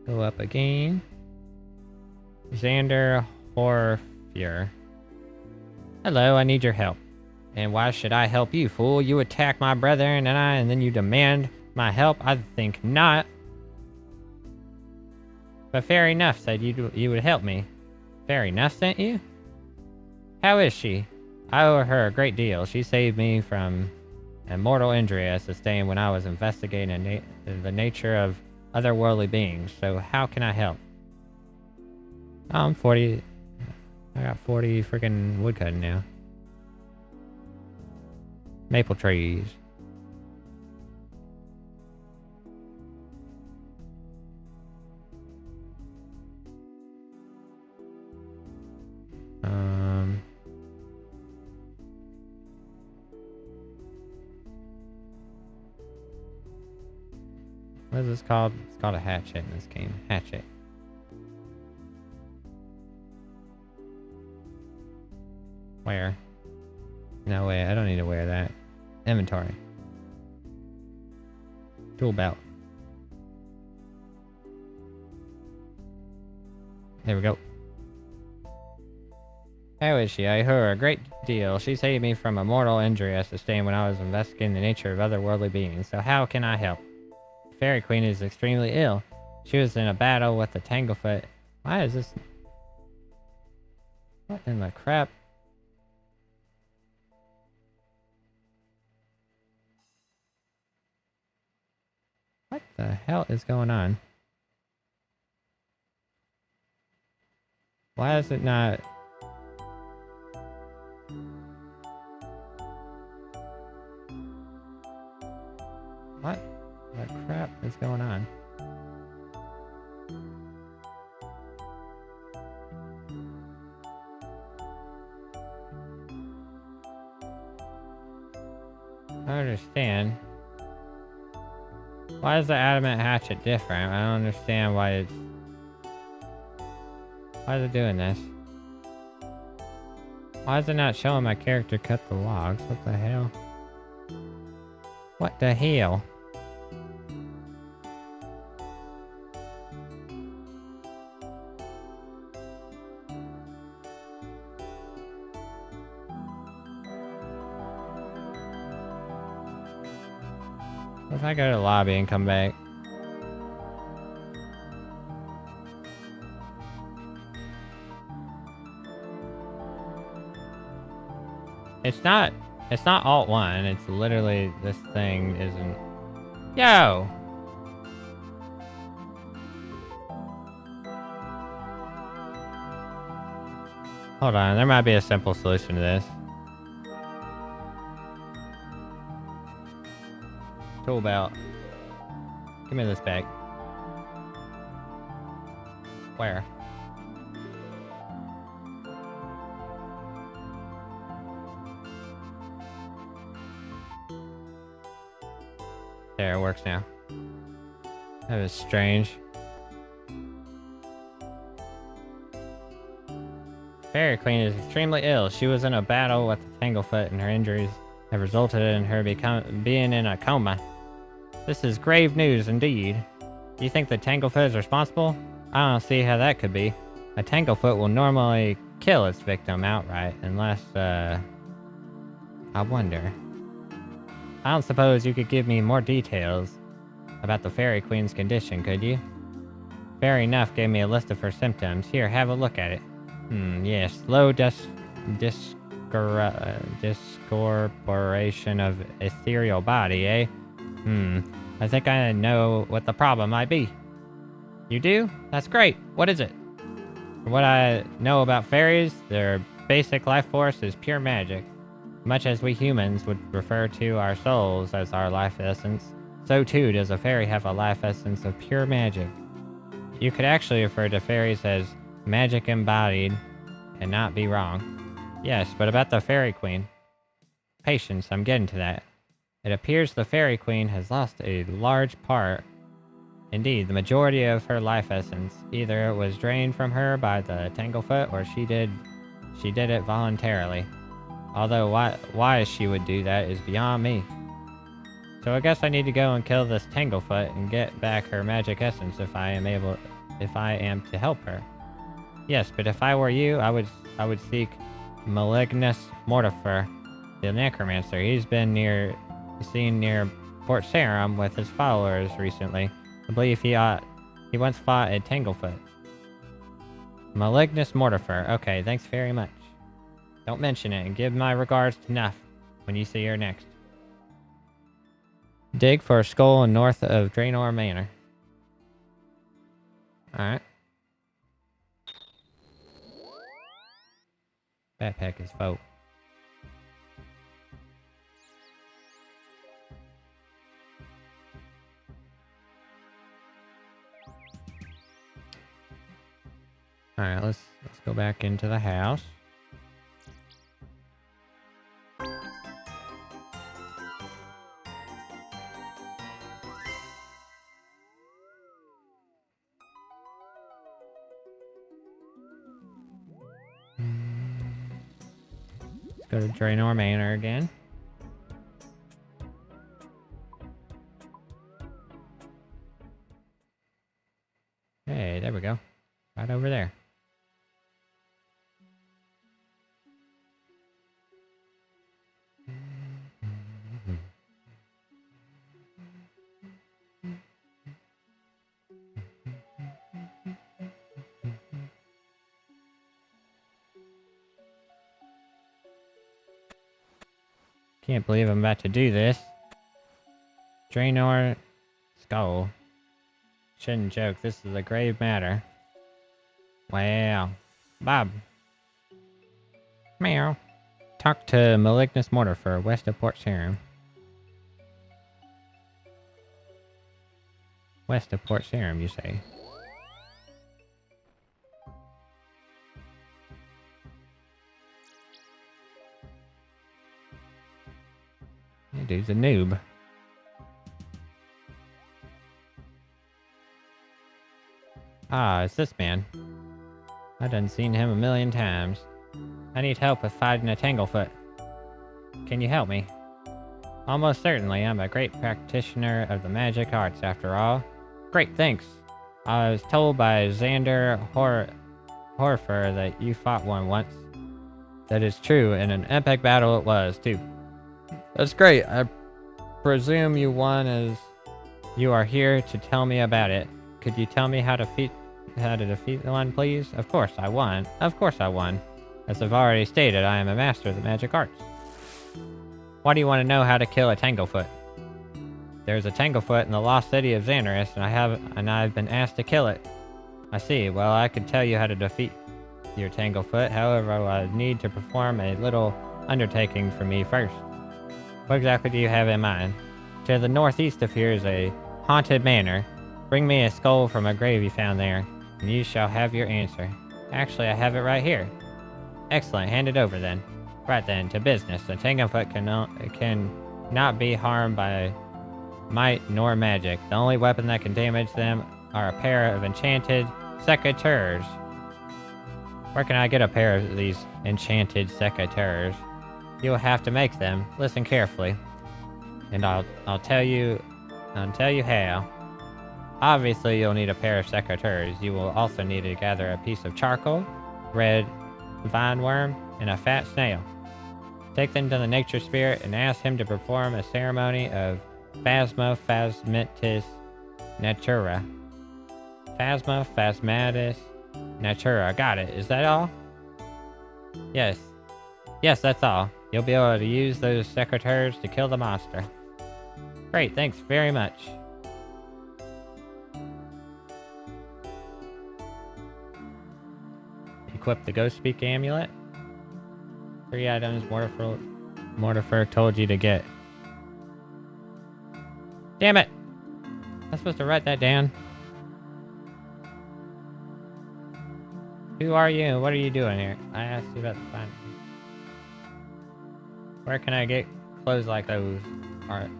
Go up again. Xander Horfure. Hello, I need your help. And why should I help you, fool? You attack my brethren and then you demand my help? I think not. But Fairy Nuff said you would help me. Fairy Nuff sent you? How is she? I owe her a great deal. She saved me from a mortal injury I sustained when I was investigating the nature of otherworldly beings. So how can I help? I'm 40. I got 40 freaking woodcutting now. Maple trees. What is this called? It's called a hatchet in this game. Hatchet. Where? No way, I don't need to wear that. Inventory. Tool belt. There we go. How is she? I owe her a great deal. She saved me from a mortal injury I sustained when I was investigating the nature of otherworldly beings. So how can I help? Fairy Queen is extremely ill. She was in a battle with the Tanglefoot. Why is this? What in the crap? What the hell is going on? Why is it not? What the crap is going on? I don't understand. Why is the adamant hatchet different? I don't understand why it's... Why is it doing this? Why is it not showing my character cut the logs? What the hell? What the hell? What if I go to the lobby and come back? It's not Alt 1, it's literally this thing isn't... Yo! Hold on, there might be a simple solution to this. Tool belt. Give me this back. Where? There, it works now. That was strange. Fairy Queen is extremely ill. She was in a battle with the Tanglefoot and her injuries have resulted in her being in a coma. This is grave news indeed. Do you think the Tanglefoot is responsible? I don't see how that could be. A Tanglefoot will normally kill its victim outright unless, I wonder. I don't suppose you could give me more details about the Fairy Queen's condition, could you? Fairy Nuff gave me a list of her symptoms. Here, have a look at it. Yes. Slow discorporation of ethereal body, eh? I think I know what the problem might be. You do? That's great. What is it? From what I know about fairies, their basic life force is pure magic. Much as we humans would refer to our souls as our life essence, so too does a fairy have a life essence of pure magic. You could actually refer to fairies as magic embodied and not be wrong. Yes, but about the Fairy Queen. Patience, I'm getting to that. It appears the Fairy Queen has lost a large part, indeed, the majority of her life essence. Either it was drained from her by the Tanglefoot or she did it voluntarily. Although why she would do that is beyond me. So I guess I need to go and kill this Tanglefoot and get back her magic essence if I am to help her. Yes, but if I were you, I would seek Malignus Mortifer, the Necromancer. He's been seen near Port Sarim with his followers recently. I believe he once fought a Tanglefoot. Malignus Mortifer. Okay, thanks very much. Don't mention it, and give my regards to Nuff when you see her next. Dig for a skull north of Draenor Manor. Alright. Backpack is full. Alright, let's go back into the house. Let's go to Draenor Manor again. Hey, there we go. Right over there. Can't believe I'm about to do this. Draenor skull. Shouldn't joke, this is a grave matter. Wow. Bob. Meow. Talk to Malignus Mortifer, west of Port Sarim. West of Port Sarim, you say? That dude's a noob. Ah, it's this man. I done seen him a million times. I need help with fighting a Tanglefoot. Can you help me? Almost certainly, I'm a great practitioner of the magic arts after all. Great, thanks. I was told by Xander Horfer that you fought one once. That is true, and an epic battle it was, too. That's great. I presume you won as you are here to tell me about it. Could you tell me how to defeat the one, please? Of course I won. Of course I won. As I've already stated, I am a master of the magic arts. Why do you want to know how to kill a Tanglefoot? There's a Tanglefoot in the lost city of Xanaris, and I've been asked to kill it. I see. Well, I could tell you how to defeat your Tanglefoot. However, I would need to perform a little undertaking for me first. What exactly do you have in mind? To the northeast of here is a haunted manor. Bring me a skull from a grave you found there, and you shall have your answer. Actually, I have it right here. Excellent. Hand it over then. Right then, to business. The Tanglefoot cannot be harmed by might nor magic. The only weapon that can damage them are a pair of enchanted secateurs. Where can I get a pair of these enchanted secateurs? You'll have to make them. Listen carefully, and I'll tell you how. Obviously, you'll need a pair of secateurs. You will also need to gather a piece of charcoal, red vine worm, and a fat snail. Take them to the nature spirit and ask him to perform a ceremony of Phasma Phasmatis Natura. Phasma Phasmatis Natura. Got it. Is that all? Yes. Yes, that's all. You'll be able to use those secateurs to kill the monster. Great, thanks very much. Equip the Ghost Speak amulet. 3 items, Mortifer Mortifer told you to get. Damn it! I'm supposed to write that down. Who are you? What are you doing here? I asked you about the fun. Where can I get clothes like those? Alright.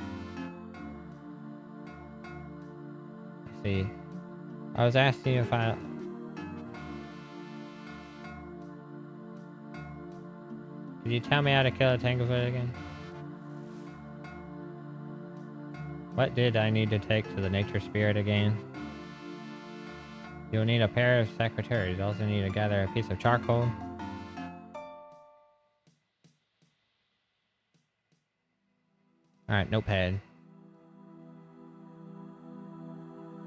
Let's see. I was asking you if I... Could you tell me how to kill a Tanglefoot again? What did I need to take to the nature spirit again? You'll need a pair of secretaries. You also need to gather a piece of charcoal. Alright, notepad.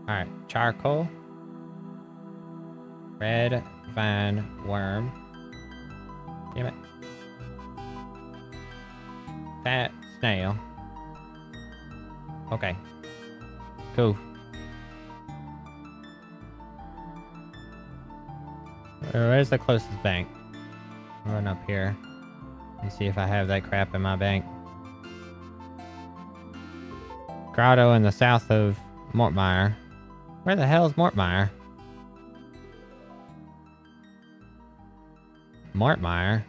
Alright, charcoal. Red vine worm. Damn it. Fat snail. Okay. Cool. Where's the closest bank? I'll run up here and see if I have that crap in my bank. Grotto in the south of Mortmire. Where the hell is Mortmire? Mortmire?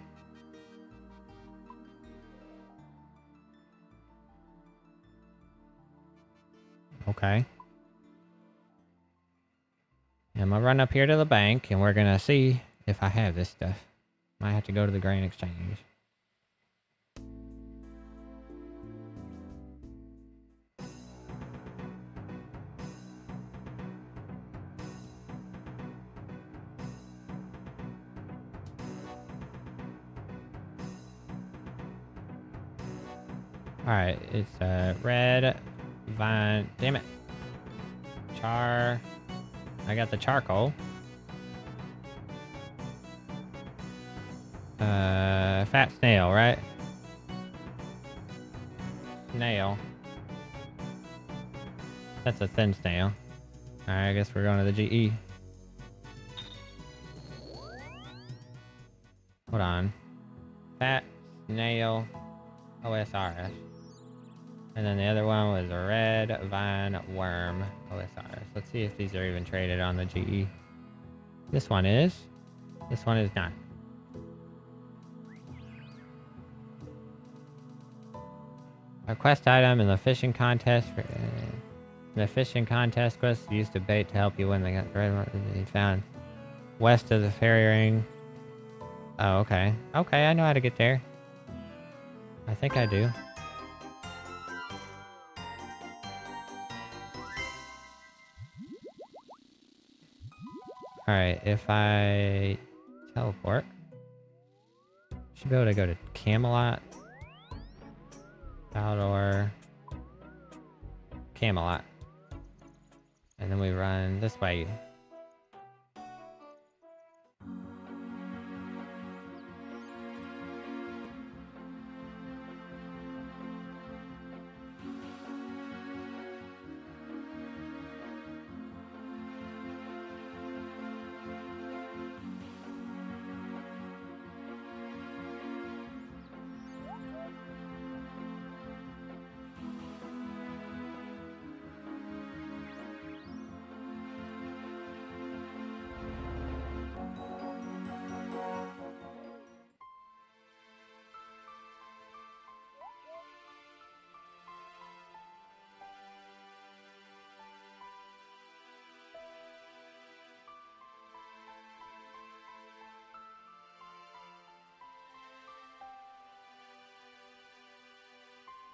Okay. I'm gonna run up here to the bank and we're gonna see if I have this stuff. Might have to go to the grain exchange. Alright, it's red vine. Damn it. Char. I got the charcoal. Fat snail, right? Snail. That's a thin snail. Alright, I guess we're going to the GE. Hold on. Fat snail OSRS. And then the other one was a red vine worm OSRS. Let's see if these are even traded on the GE. This one is. This one is not. A quest item in the fishing contest. The fishing contest quest used a bait to help you win the red one you found west of the fairy ring. Oh, okay. Okay, I know how to get there. I think I do. Alright, if I teleport, should be able to go to Camelot. Outdoor. Camelot. And then we run this way.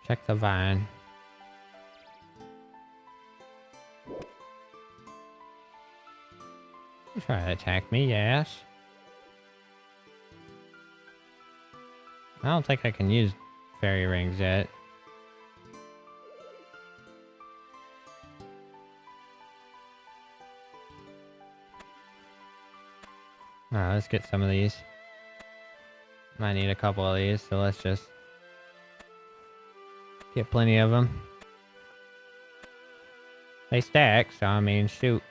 Check the vine. Try to attack me, yes. I don't think I can use fairy rings yet. Alright, let's get some of these. Might need a couple of these, so let's just get plenty of them. They stack, so I mean, shoot.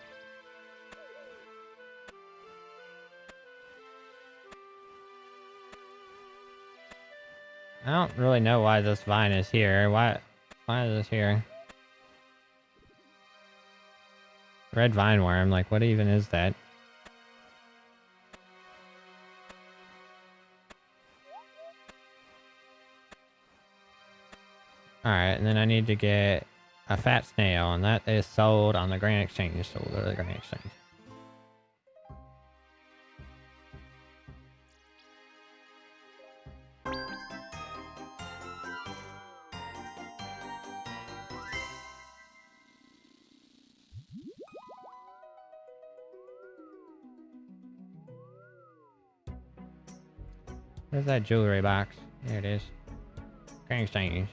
I don't really know why this vine is here. Why is this here? Red vine worm, like what even is that? Alright, and then I need to get a fat snail, and that is sold on the Grand Exchange. So we'll go to the Grand Exchange. Where's that jewelry box? There it is. Grand Exchange.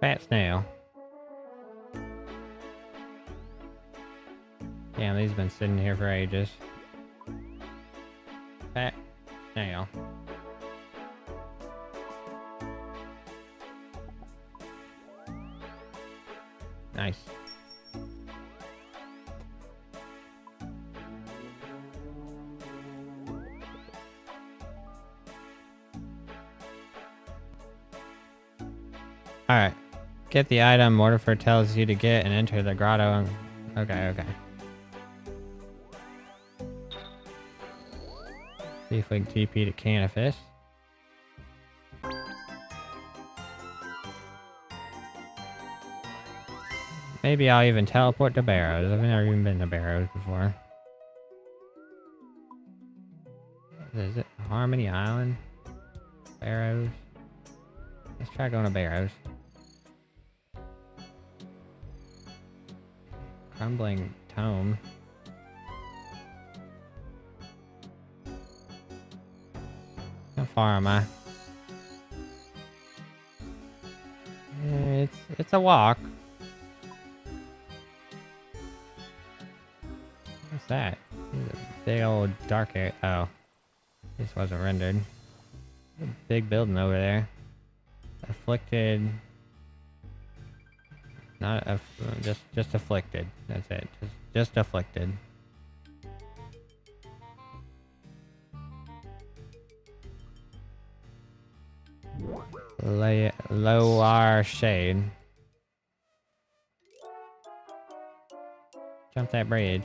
Fat snail. Damn, these have been sitting here for ages. Fat snail. Nice. Alright. Get the item Mortifer tells you to get and enter the grotto. Okay. See if we can TP to Canifis. Maybe I'll even teleport to Barrows. I've never even been to Barrows before. Is it Harmony Island? Barrows? Let's try going to Barrows. Crumbling Tome. How far am I? It's a walk. What's that? Big old dark area. Oh. This wasn't rendered. A big building over there. Afflicted. Not just afflicted. That's it. Just afflicted. Lower shade. Jump that bridge.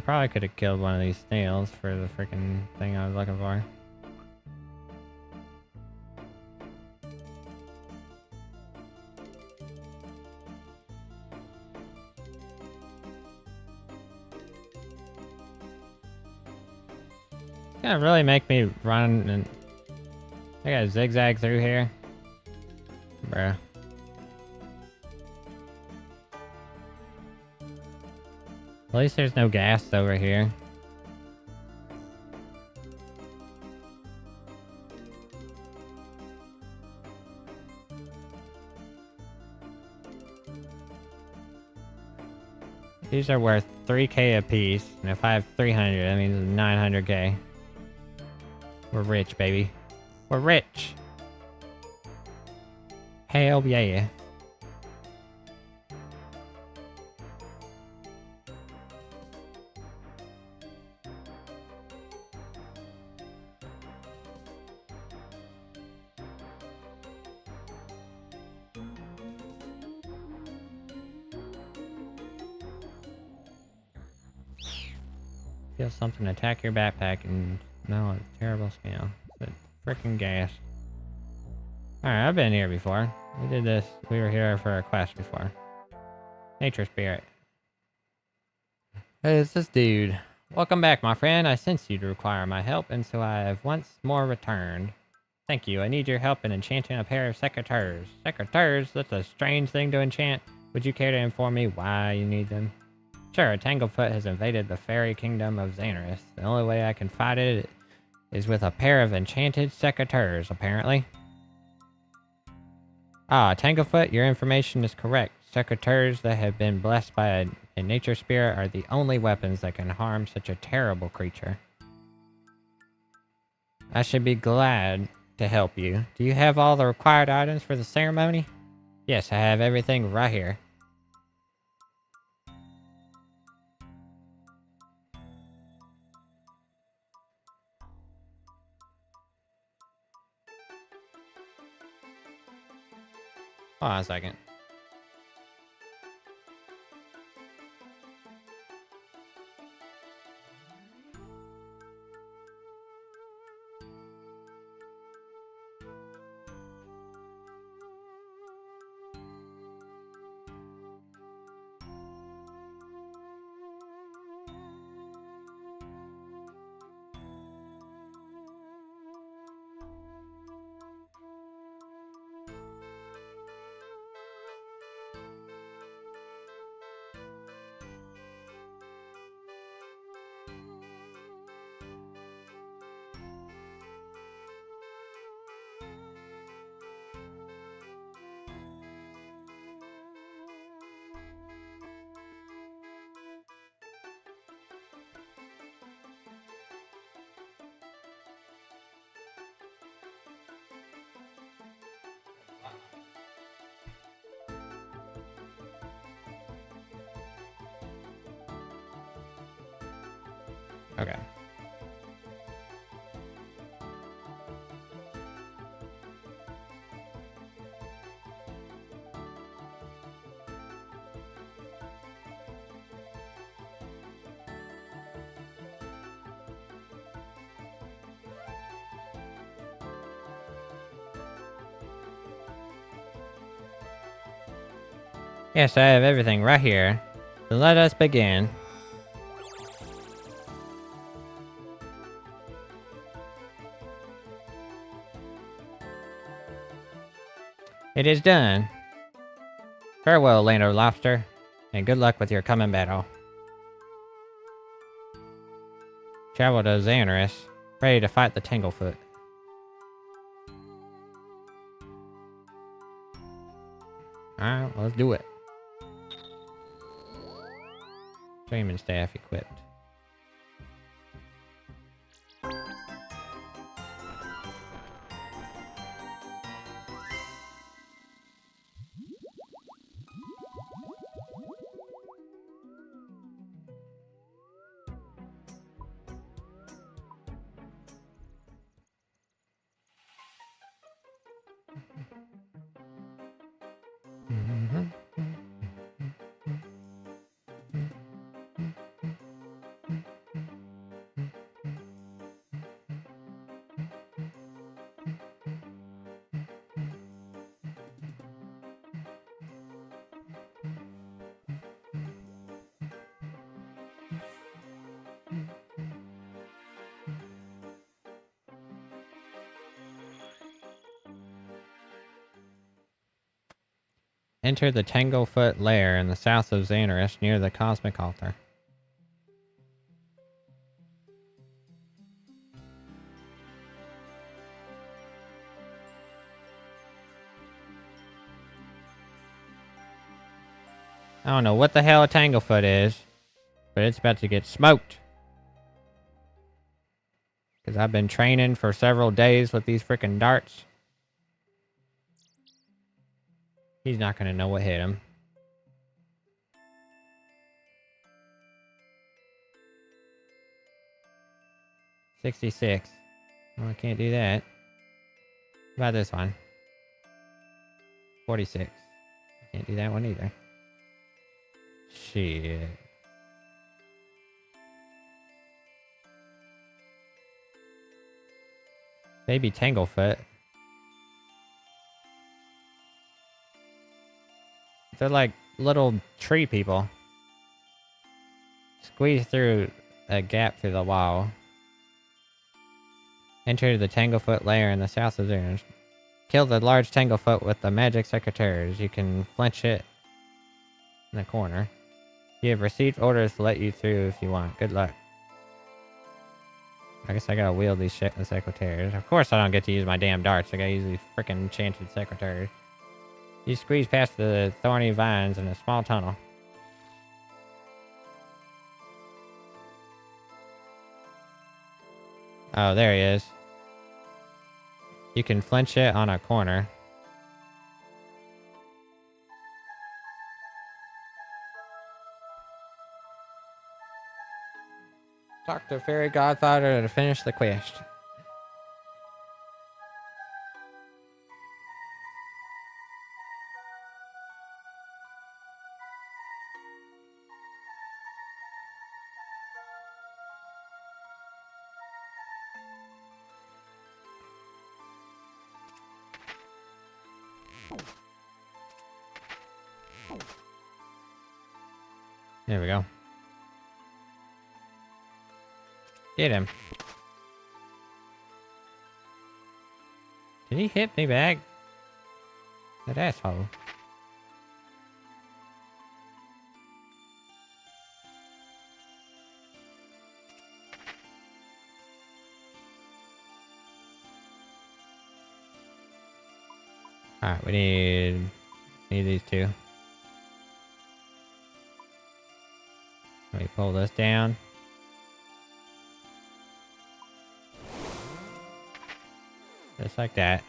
Probably could have killed one of these snails for the freaking thing I was looking for. It's gonna really make me run and I gotta zigzag through here. Bruh. At least there's no gas over here. These are worth 3k a piece, and if I have 300, that means 900k. We're rich, baby. We're rich! Hell yeah. Feel something attack your backpack and smell a terrible smell. But freaking gas. Alright, I've been here before. We did this. We were here for a quest before. Nature Spirit. Hey, it's this dude. Welcome back, my friend. I sense you'd require my help, and so I have once more returned. Thank you. I need your help in enchanting a pair of secateurs. Secateurs? That's a strange thing to enchant. Would you care to inform me why you need them? Sure, Tanglefoot has invaded the fairy kingdom of Xanaris. The only way I can fight it is with a pair of enchanted secateurs, apparently. Ah, Tanglefoot, your information is correct. Secateurs that have been blessed by a nature spirit are the only weapons that can harm such a terrible creature. I should be glad to help you. Do you have all the required items for the ceremony? Yes, I have everything right here. Hold on a second. Okay. Yes, I have everything right here. So let us begin. It is done. Farewell, Land of Lobster, and good luck with your coming battle. Travel to Xanaris, ready to fight the Tanglefoot. Alright, let's do it. Streaming staff equipped. Enter the Tanglefoot Lair in the south of Xanaris near the Cosmic Altar. I don't know what the hell a Tanglefoot is, but it's about to get smoked. Because I've been training for several days with these freaking darts. He's not going to know what hit him. $66. Well, I can't do that. What about this one? 46. Can't do that one either. Shit. Baby Tanglefoot. They're like little tree people. Squeeze through a gap through the wall. Enter the Tanglefoot Lair in the south of Xanaris. Kill the large Tanglefoot with the magic secretaries. You can flinch it in the corner. You have received orders to let you through if you want. Good luck. I guess I gotta wield these secretaries. Of course I don't get to use my damn darts. I gotta use these freaking enchanted secretaries. You squeeze past the thorny vines in a small tunnel. Oh, there he is. You can flinch it on a corner. Talk to Fairy Godfather to finish the quest. There we go. Get him. Did he hit me back? That asshole. Alright, we need these two. Let me pull this down. Just like that.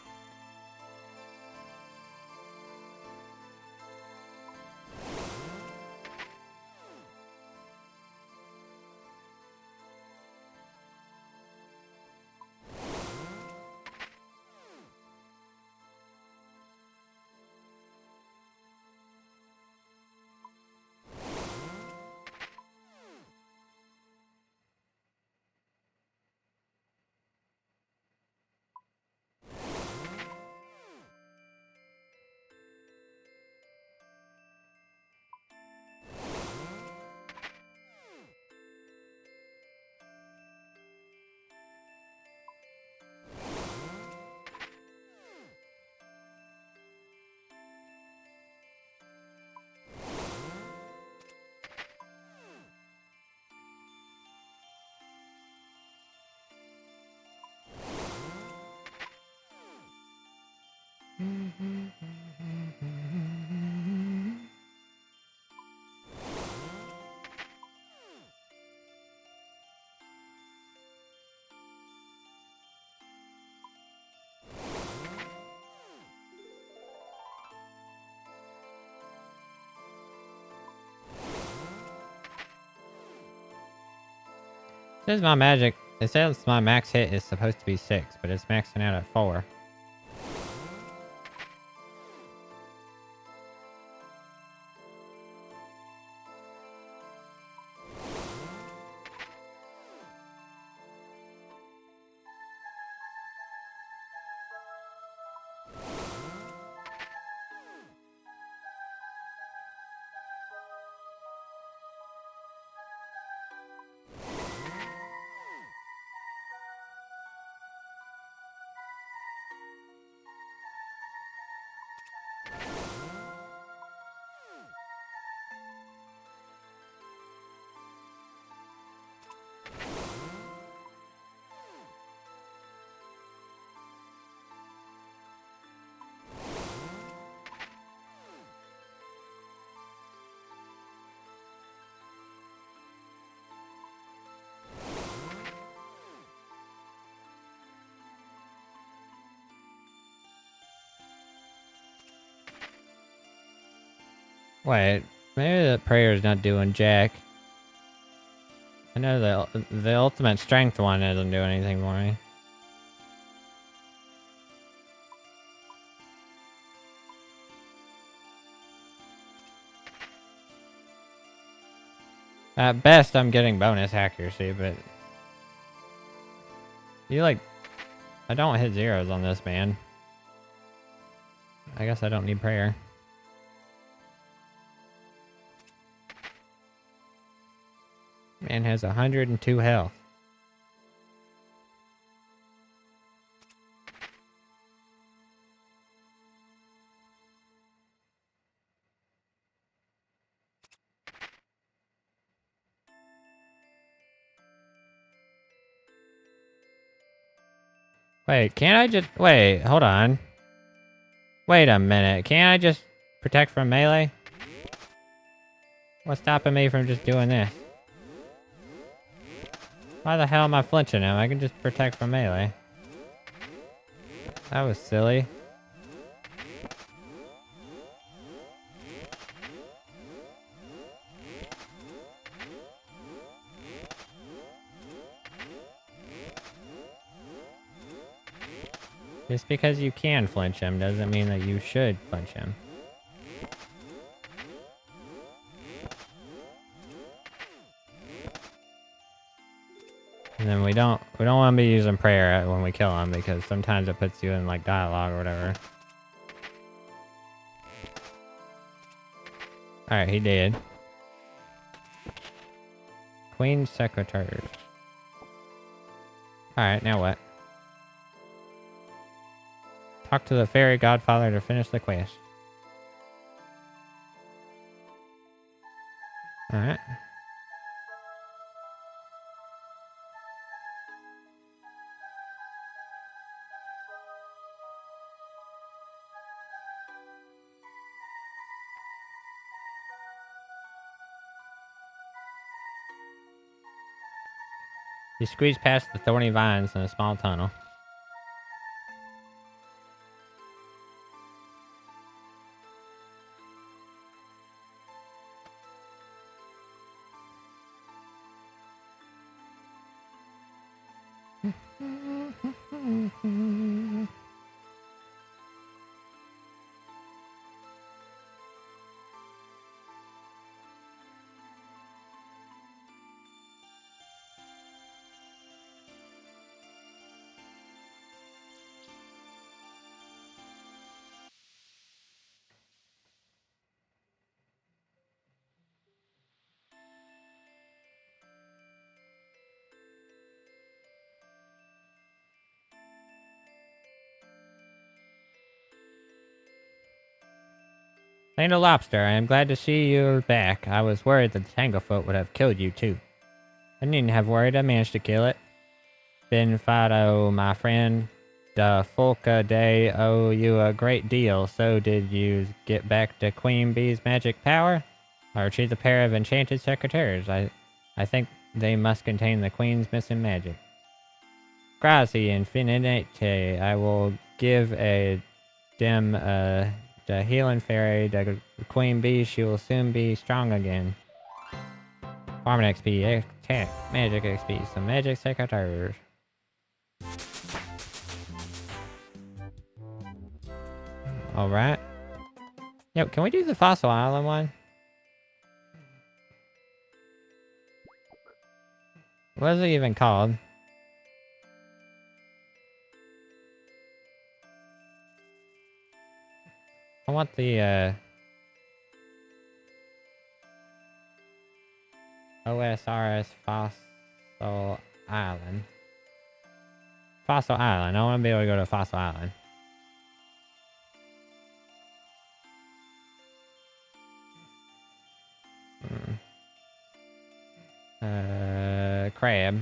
Says my magic. It says my max hit is supposed to be 6, but it's maxing out at 4. Wait, maybe the prayer's not doing jack. I know the ultimate strength one doesn't do anything for me. At best, I'm getting bonus accuracy, but... I don't hit zeros on this, man. I guess I don't need prayer. Man has 102 health. Wait, can't I just... Wait, hold on. Wait a minute. Can't I just protect from melee? What's stopping me from just doing this? Why the hell am I flinching him? I can just protect from melee. That was silly. Just because you can flinch him doesn't mean that you should flinch him. And then we don't want to be using prayer when we kill him because sometimes it puts you in like dialogue or whatever. Alright, he did. Queen's secretary. Alright, now what? Talk to the fairy godfather to finish the quest. Alright. You squeeze past the thorny vines in a small tunnel. Ain't a lobster, I am glad to see you're back. I was worried that the Tanglefoot would have killed you too. I needn't have worried, I managed to kill it. Ben Fido, my friend, the Folka Day owe you a great deal. So did you get back to Queen Bee's magic power? I retrieved a pair of enchanted secretaries. I think they must contain the Queen's missing magic. Grazie infinite. I will give a dem the healing fairy, the Queen Bee. She will soon be strong again. Farming XP, attack, magic XP, some magic secretaries. Alright. Yo, can we do the Fossil Island one? What is it even called? I want the, OSRS Fossil Island. Fossil Island. I want to be able to go to Fossil Island. Crab.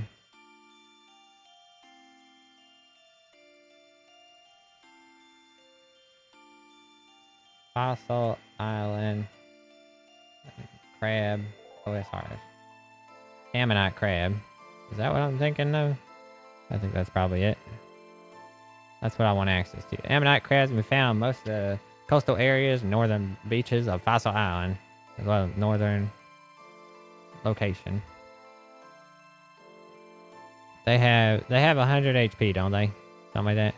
Fossil Island. Crab. OSRS. Ammonite crab. Is that what I'm thinking of? I think that's probably it. That's what I want access to. Ammonite crabs can be found in most of the coastal areas and northern beaches of Fossil Island, as well as northern location. They have 100 HP, don't they? Something like that.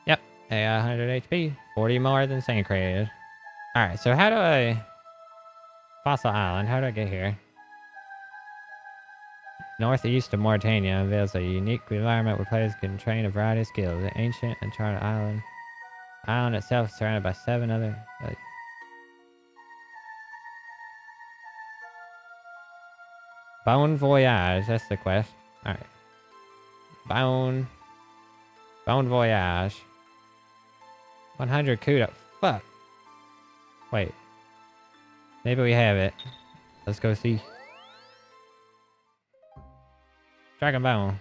Yep, they got 100 HP, 40 more than sand crabs. All right, so how do I Fossil Island? How do I get here? Northeast of Mauritania unveils a unique environment where players can train a variety of skills. The ancient uncharted island. Island itself is surrounded by 7 other... Bon Voyage, that's the quest. Alright. Bon Voyage. 100 Kudo. Fuck. Wait. Maybe we have it. Let's go see. Dragon Bone.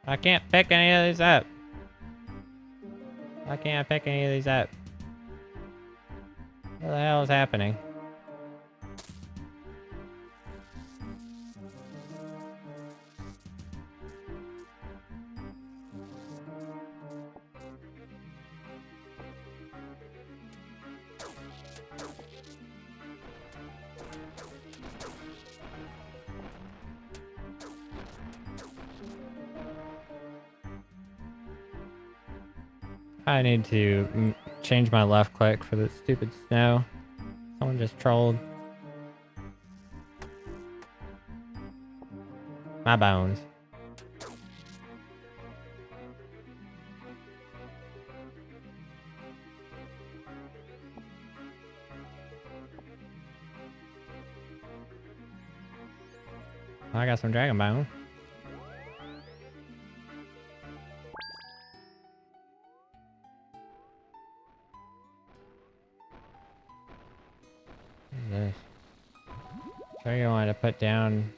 I can't pick any of these up. Why can't I pick any of these up? What the hell is happening? I need to change my left click for the stupid snow. Someone just trolled. My bones. I got some dragon bone. What is this? Sure you want to put down.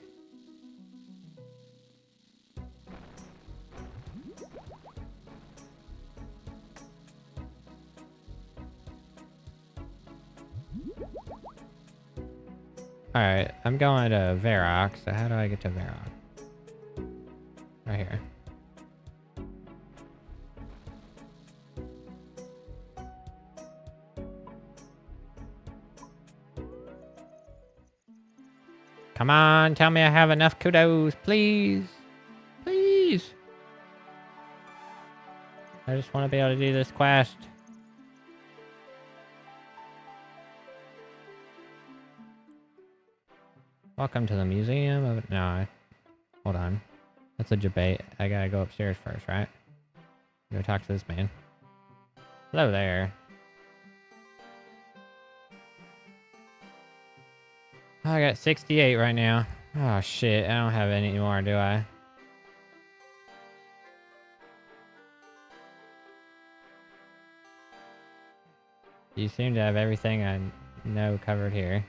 Alright, I'm going to Varrock, so how do I get to Varrock? Right here. Come on, tell me I have enough kudos, please. Please. I just want to be able to do this quest. Welcome to the museum of... No, hold on. That's a debate. I gotta go upstairs first, right? Go talk to this man. Hello there. Oh, I got 68 right now. Oh shit, I don't have any more, do I? You seem to have everything I know covered here.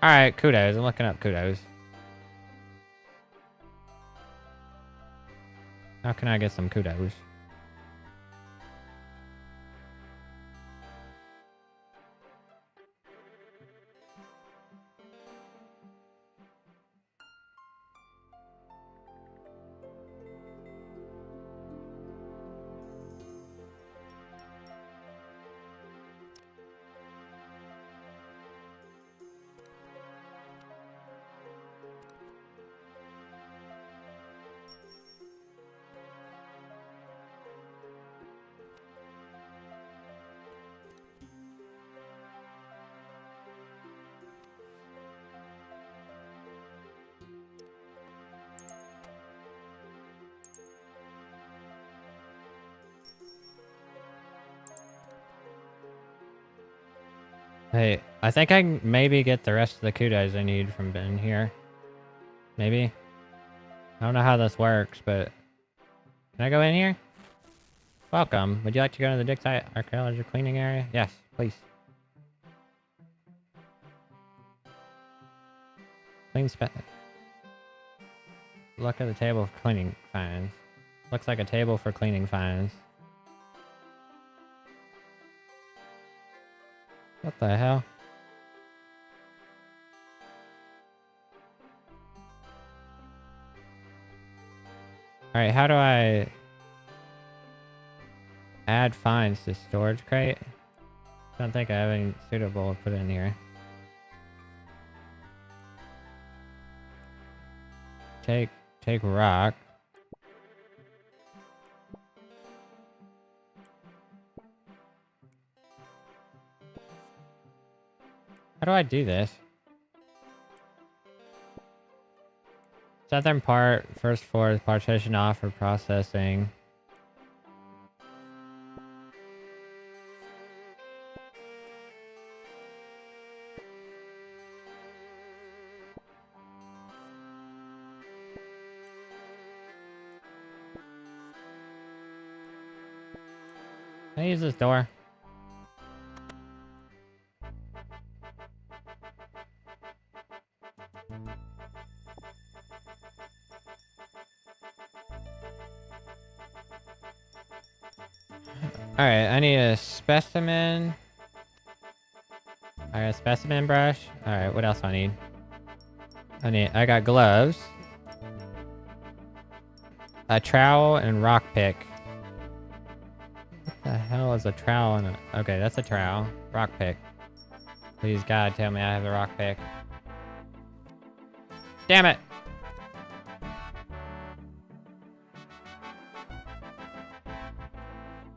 Alright, kudos. I'm looking up kudos. How can I get some kudos? Hey, I think I can maybe get the rest of the kudos I need from Ben here. Maybe? I don't know how this works, but... Can I go in here? Welcome. Would you like to go to the dig site archaeology cleaning area? Yes, please. Clean Look at the table for cleaning finds. Looks like a table for cleaning finds. What the hell? Alright, how do I add finds to storage crate? I don't think I have any suitable to put in here. Take rock. How do I do this? Southern part, first floor, partition off for processing. Can I use this door? Alright, I need a specimen. Alright, a specimen brush. Alright, what else do I need? I got gloves. A trowel and rock pick. What the hell is a trowel and a... Okay, that's a trowel. Rock pick. Please, God, tell me I have a rock pick. Damn it!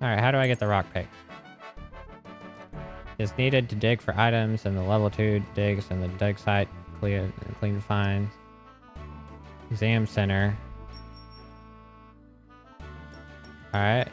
Alright, how do I get the rock pick? It's needed to dig for items in the level 2 digs and the dig site clean finds. Exam center. Alright.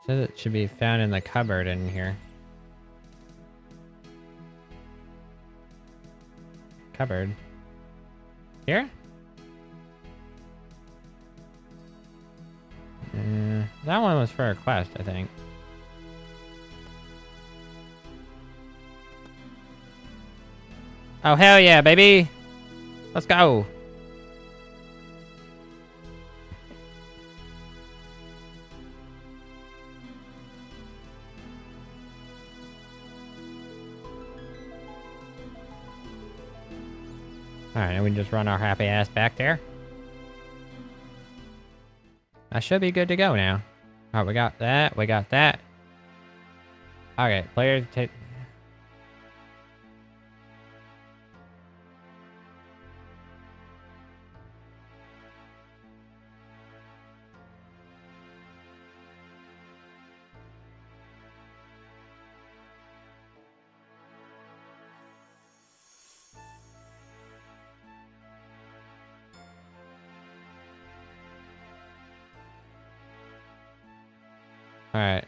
Says it should be found in the cupboard in here. Cupboard. Here? That one was for a quest, I think. Oh, hell yeah, baby! Let's go! Alright, and we just run our happy ass back there. I should be good to go now. Alright, we got that. We got that. Okay, players take... Alright.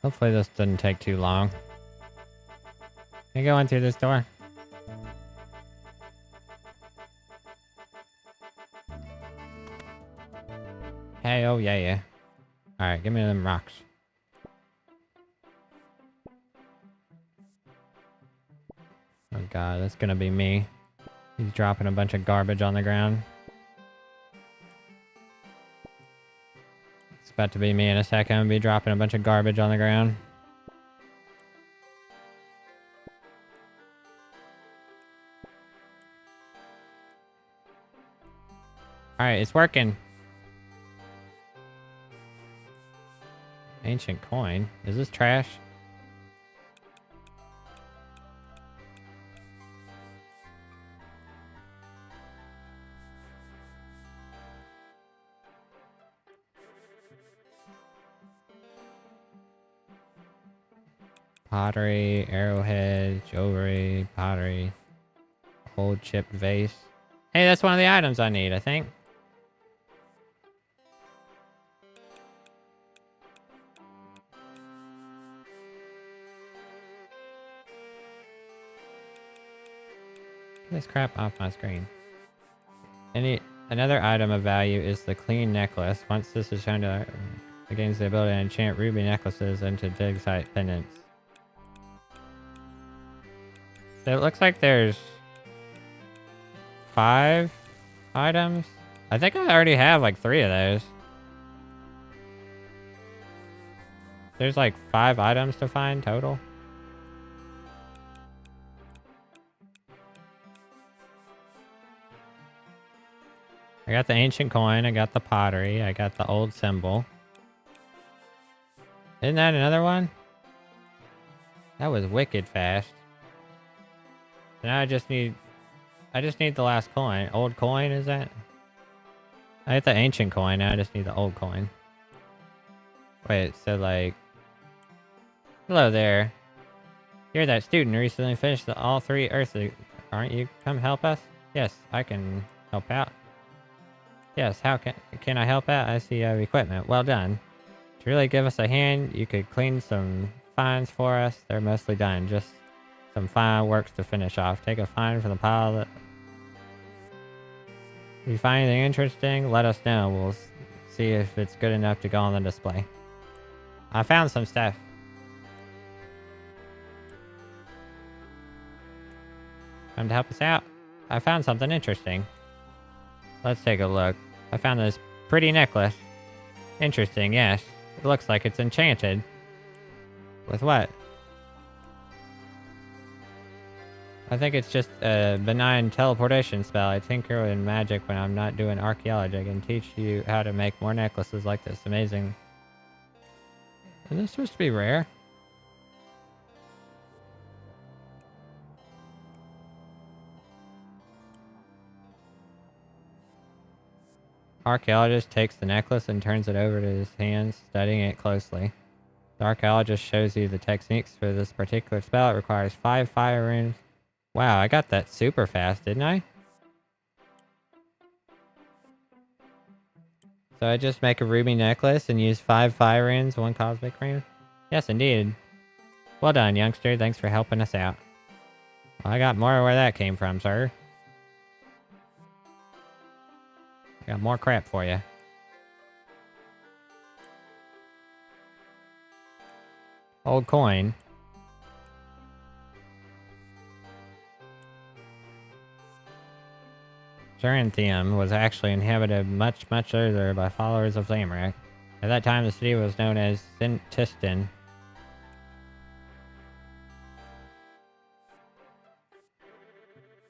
Hopefully this doesn't take too long. Can I go in through this door? Hey, oh yeah, yeah. Alright, give me them rocks. Oh god, that's gonna be me. He's dropping a bunch of garbage on the ground. It's about to be me in a second. I'm gonna be dropping a bunch of garbage on the ground. Alright, it's working. Ancient coin. Is this trash? Pottery, arrowhead, jewelry, pottery, old chipped vase. Hey, that's one of the items I need, I think. Get this crap off my screen. Another item of value is the clean necklace. Once this is shown to it gains the ability to enchant ruby necklaces into dig site pendants. So it looks like there's 5 items. I think I already have like 3 of those. There's like 5 items to find total. I got the ancient coin, I got the pottery, I got the old symbol. Isn't that another one? That was wicked fast. Now I just need the last coin. Old coin, is that? I got the ancient coin, now I just need the old coin. Wait, so like... Hello there. You're that student who recently finished all 3 Earths. Aren't you? Come help us? Yes, I can help out. Yes, how can I help out? I see equipment. Well done. To really give us a hand, you could clean some finds for us. They're mostly done. Just some fine works to finish off. Take a find from the pile that... If you find anything interesting, let us know. We'll see if it's good enough to go on the display. I found some stuff. Come to help us out. I found something interesting. Let's take a look. I found this pretty necklace. Interesting, yes. It looks like it's enchanted. With what? I think it's just a benign teleportation spell. I tinker in magic when I'm not doing archaeology. I can teach you how to make more necklaces like this. Amazing. Isn't this supposed to be rare? Archaeologist takes the necklace and turns it over to his hands, studying it closely. The archaeologist shows you the techniques for this particular spell. It requires 5 fire runes. Wow, I got that super fast, didn't I? So I just make a ruby necklace and use 5 fire runes, 1 cosmic rune? Yes, indeed. Well done, youngster. Thanks for helping us out. Well, I got more where that came from, sir. I got more crap for you. Old coin. Zeranthium was actually inhabited much earlier by followers of Zamorak. At that time, the city was known as Sintistan.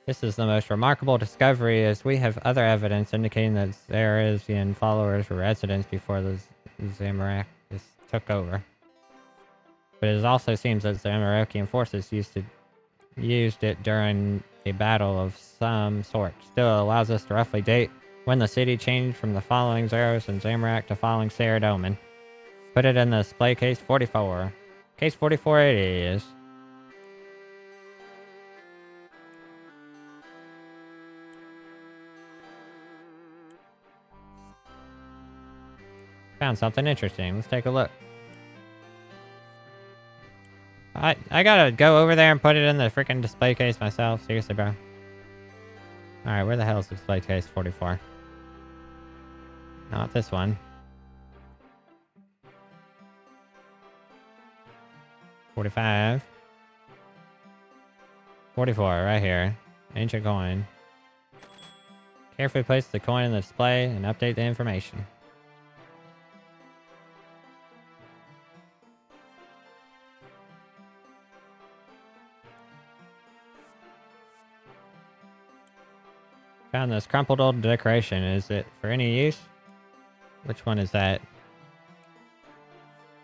This is the most remarkable discovery, as we have other evidence indicating that Zarazian followers were residents before the Zamorak took over. But it also seems that Zamarokian forces used it during a battle of some sort. Still, it allows us to roughly date when the city changed from the following Zaros and Zamorak to following Saradomin. Put it in the display case 44. Case 44 it is. Found something interesting. Let's take a look. I gotta go over there and put it in the freaking display case myself. Seriously, bro. Alright, where the hell is display case 44? Not this one. 45. 44, right here. Ancient coin. Carefully place the coin in the display and update the information. Found this crumpled old decoration. Is it for any use? Which one is that?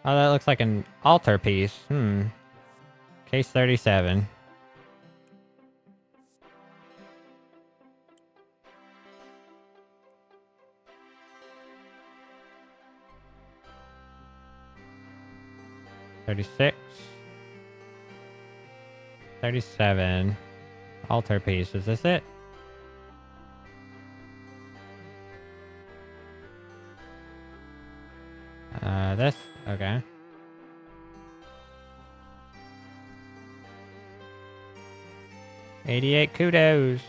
Oh, that looks like an altar piece. Case 37. $36. 37. Altar piece. Is this it? This? Okay. $88 kudos.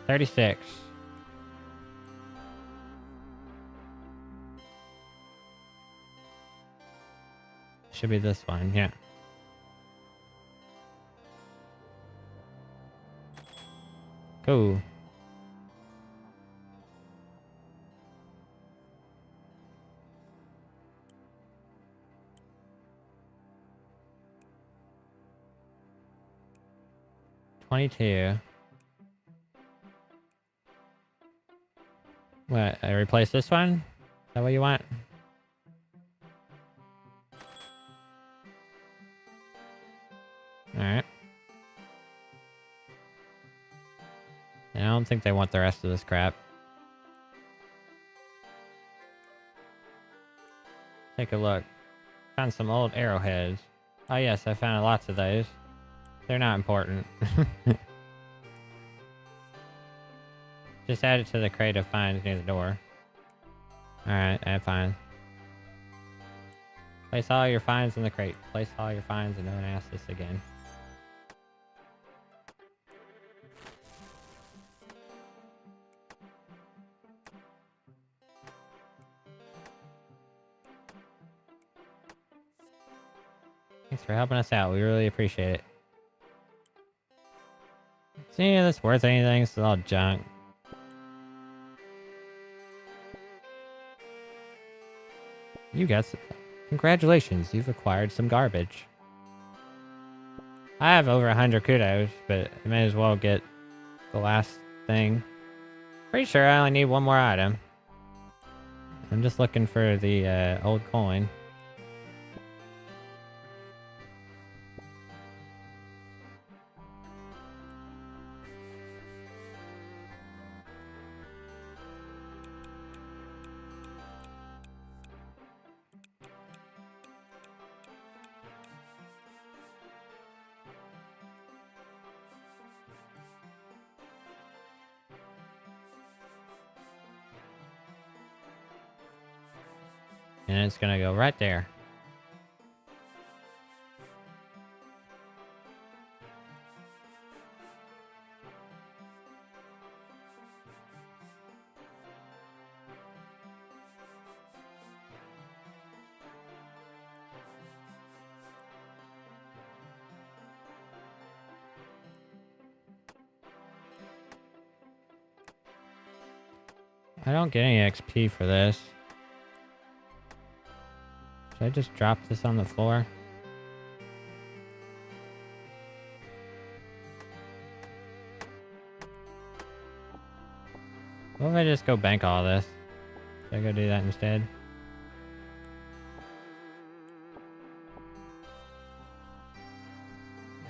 $36. Should be this one, yeah. Cool. $22. What? I replace this one? Is that what you want? Alright. I don't think they want the rest of this crap. Take a look. Found some old arrowheads. Oh yes, I found lots of those. They're not important. Just add it to the crate of finds near the door. Alright, add finds. Place all your finds in the crate. Place all your finds and don't ask this again. Thanks for helping us out. We really appreciate it. Is any of this worth anything? This is all junk. You guys, congratulations, you've acquired some garbage. I have over 100 kudos, but I may as well get the last thing. Pretty sure I only need one more item. I'm just looking for the old coin. And it's gonna go right there. I don't get any XP for this. Should I just drop this on the floor? What if I just go bank all this? Should I go do that instead?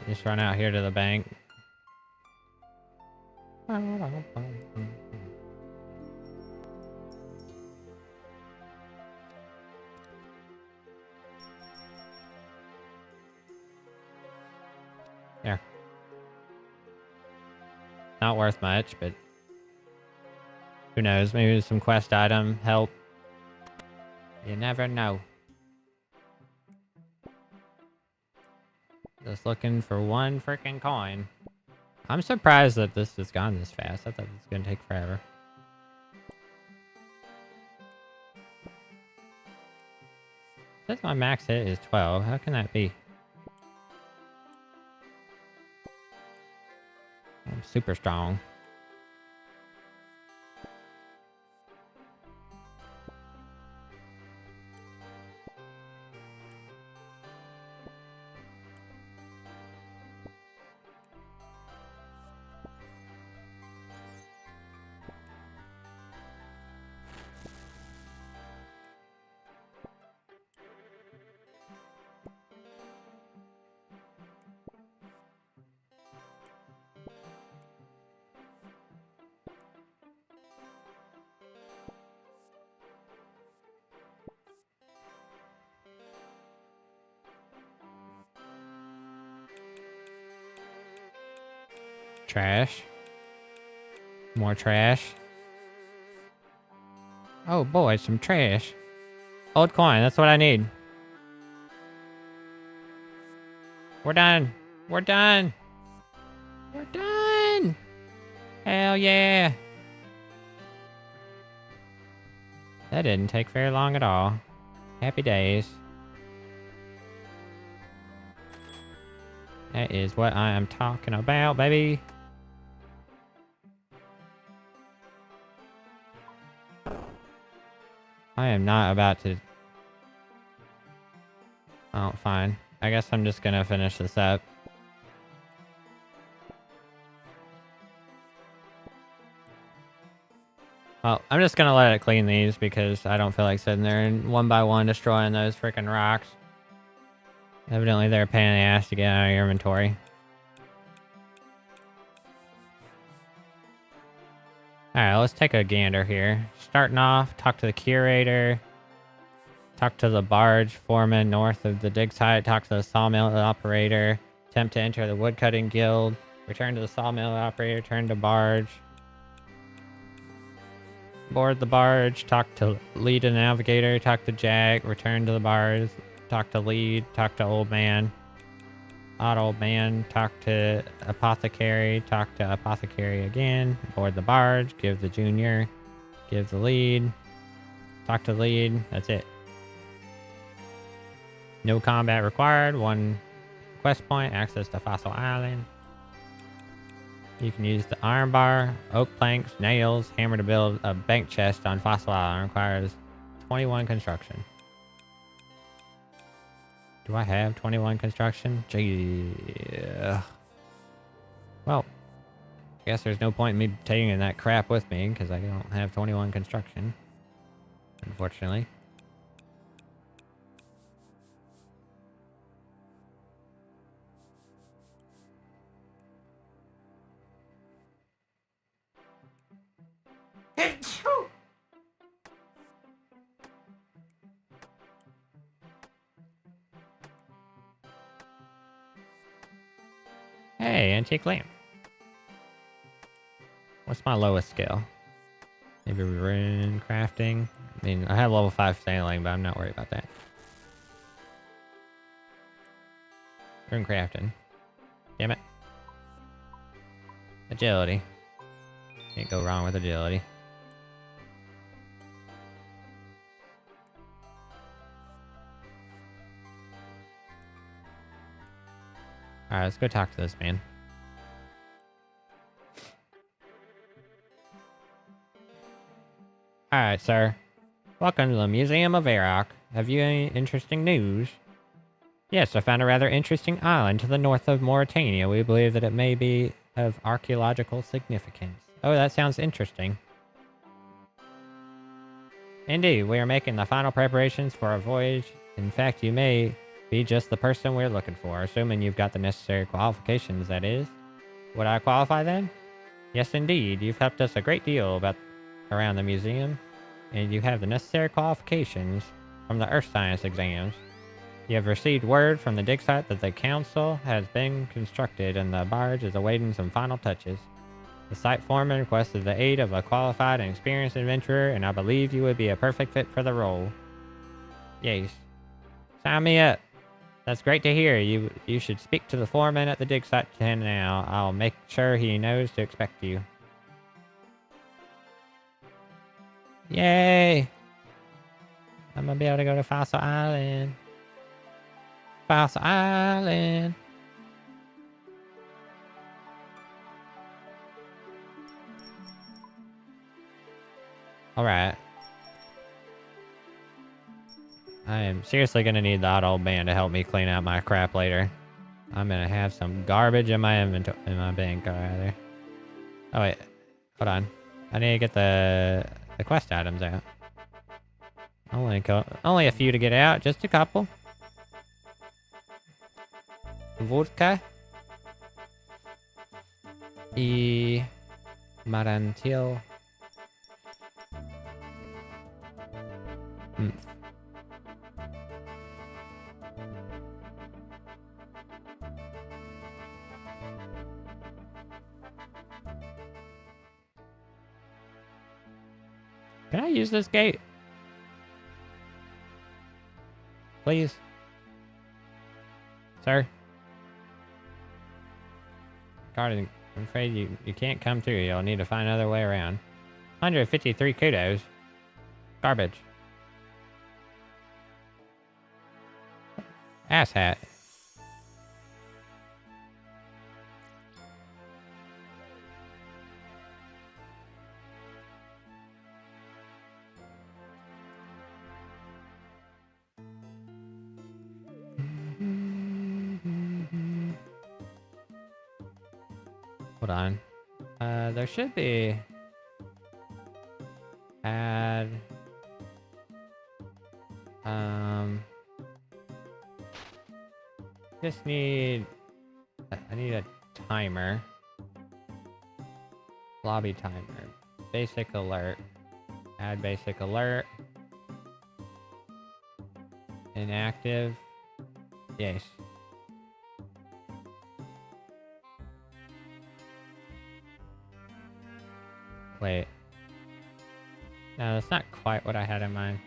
Just run out here to the bank. There. Not worth much, but who knows? Maybe some quest item help. You never know. Just looking for one freaking coin. I'm surprised that this has gone this fast. I thought it was gonna take forever. It says my max hit is 12. How can that be? I'm super strong. Trash. More trash. Oh boy, some trash. Old coin, that's what I need. We're done. We're done. We're done. Hell yeah. That didn't take very long at all. Happy days. That is what I am talking about, baby. I am not about to... Oh, fine. I guess I'm just gonna finish this up. Well, I'm just gonna let it clean these because I don't feel like sitting there and one by one destroying those freaking rocks. Evidently they're a pain in the ass to get out of your inventory. Alright, let's take a gander here. Starting off, talk to the curator. Talk to the barge foreman north of the dig site. Talk to the sawmill operator. Attempt to enter the woodcutting guild. Return to the sawmill operator. Turn to barge. board the barge, talk to lead and navigator, talk to Jack, return to the barge, talk to lead, talk to old man. Old man, talk to apothecary again, board the barge, give the junior, give the lead, talk to lead, that's it. No combat required, 1 quest point, access to Fossil Island. You can use the iron bar, oak planks, nails, hammer to build a bank chest on Fossil Island. Requires 21 construction. Do I have 21 construction? Gee. Well, I guess there's no point in me taking that crap with me because I don't have 21 construction. Unfortunately. Hey, antique lamp. What's my lowest skill? Maybe rune crafting. I mean, I have level 5 sailing, but I'm not worried about that. Rune crafting. Damn it. Agility. Can't go wrong with agility. Alright, let's go talk to this man. Alright, sir. Welcome to the Museum of Varrock. Have you any interesting news? Yes, I found a rather interesting island to the north of Mauritania. We believe that it may be of archaeological significance. Oh, that sounds interesting. Indeed, we are making the final preparations for our voyage. In fact, you may be just the person we're looking for, assuming you've got the necessary qualifications, that is. Would I qualify then? Yes, indeed. You've helped us a great deal around the museum, and you have the necessary qualifications from the Earth Science exams. You have received word from the dig site that the council has been constructed and the barge is awaiting some final touches. The site foreman requested the aid of a qualified and experienced adventurer, and I believe you would be a perfect fit for the role. Yes. Sign me up. That's great to hear. You should speak to the foreman at the dig site now. I'll make sure he knows to expect you. Yay! I'm gonna be able to go to Fossil Island. Fossil Island. Alright. I am seriously gonna need the old man to help me clean out my crap later. I'm gonna have some garbage in my inventory, in my bank, rather. Oh wait, hold on. I need to get the quest items out. Only a few to get out, just a couple. Vodka. Marantil. Can I use this gate? Please? Sir? Guardian, I'm afraid you can't come through. You'll need to find another way around. 153 kudos. Garbage. Asshat. Hold on. There should be... Add... Just need... I need a timer. Lobby timer. Basic alert. Add basic alert. Inactive. Yes. Wait. No, that's not quite what I had in mind.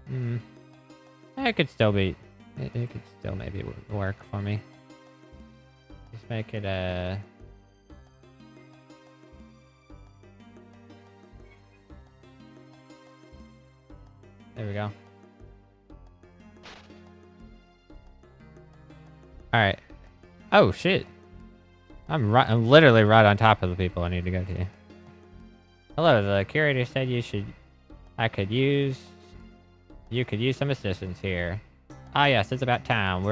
Hmm. It could still be... It could still maybe work for me. Just make it a... There we go. Alright. Oh, shit. I'm literally right on top of the people I need to go to. Hello, the curator said you could use some assistance here. Ah yes, it's about time. We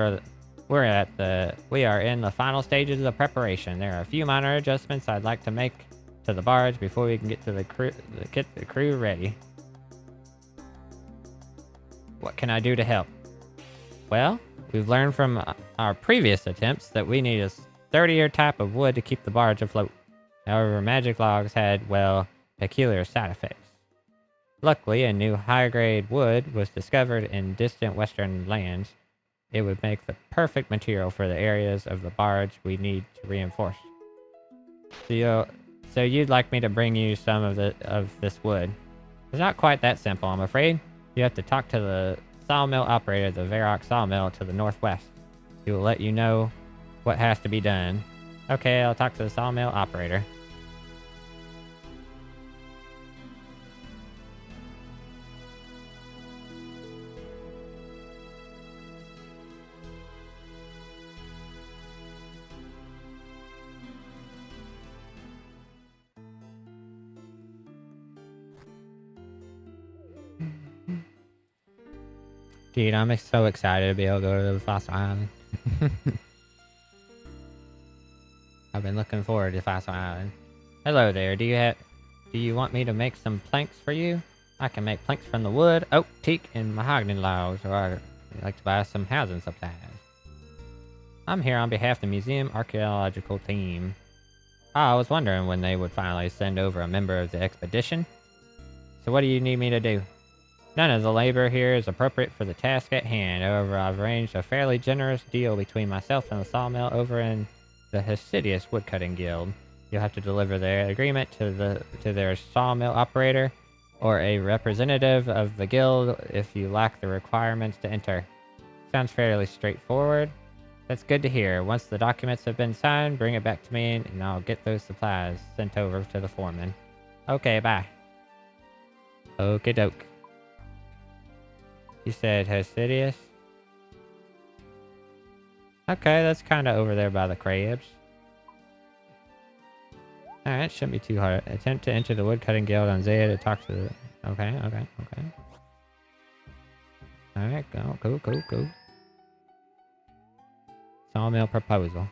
are in the final stages of the preparation. There are a few minor adjustments I'd like to make to the barge before we can get to get the crew ready. What can I do to help? Well, we've learned from our previous attempts that we need a sturdier type of wood to keep the barge afloat. However, magic logs had, well, peculiar side effects. Luckily, a new high-grade wood was discovered in distant western lands. It would make the perfect material for the areas of the barge we need to reinforce. So you'd like me to bring you some of this wood? It's not quite that simple, I'm afraid. You have to talk to the sawmill operator at the Varrock sawmill to the northwest. He will let you know what has to be done. Okay, I'll talk to the sawmill operator. Dude, I'm so excited to be able to go to the Fossil Island. I've been looking forward to Fossil Island. Hello there, do you want me to make some planks for you? I can make planks from the wood, oak, teak, and mahogany logs, or I'd like to buy some housing supplies. I'm here on behalf of the museum archaeological team. I was wondering when they would finally send over a member of the expedition. So what do you need me to do? None of the labor here is appropriate for the task at hand. However, I've arranged a fairly generous deal between myself and the sawmill over in the Hesidius Woodcutting Guild. You'll have to deliver their agreement to their sawmill operator or a representative of the guild if you lack the requirements to enter. Sounds fairly straightforward. That's good to hear. Once the documents have been signed, bring it back to me and I'll get those supplies sent over to the foreman. Okay, bye. Okie doke. You said Hesidius? Okay, that's kind of over there by the crabs. Alright, shouldn't be too hard. Attempt to enter the Woodcutting Guild on Zaya to talk to the... Okay. Alright, go. Sawmill proposal.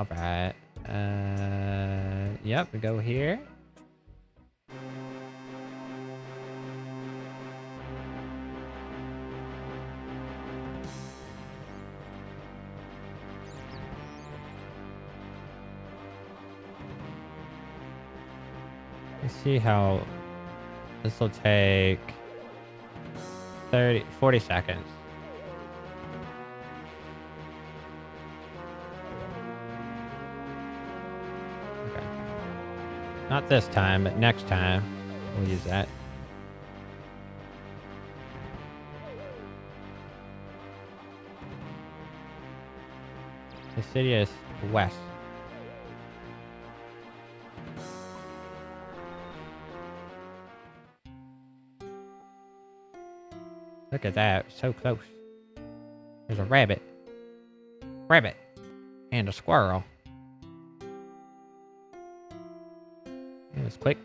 Alright. Yep, we go here. Let's see how this will take 40 seconds. Okay. Not this time, but next time we'll use that. The city is west. Look at that, so close. There's a rabbit. Rabbit. And a squirrel. It was quick.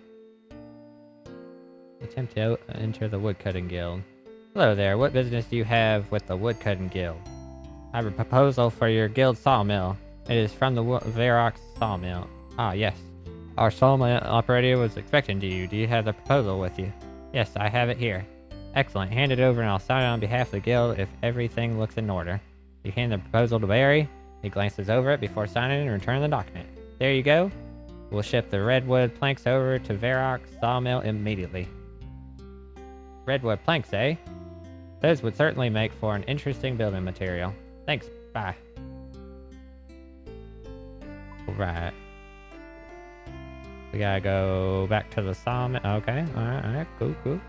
Attempt to enter the Woodcutting Guild. Hello there, what business do you have with the Woodcutting Guild? I have a proposal for your guild sawmill. It is from the Varrock sawmill. Ah, yes. Our sawmill operator was expecting you. Do you have the proposal with you? Yes, I have it here. Excellent. Hand it over and I'll sign it on behalf of the guild if everything looks in order. You hand the proposal to Barry. He glances over it before signing and returning the document. There you go. We'll ship the redwood planks over to Varrock sawmill immediately. Redwood planks, eh? Those would certainly make for an interesting building material. Thanks, bye. Alright. We gotta go back to the sawmill. Okay, alright, cool, cool.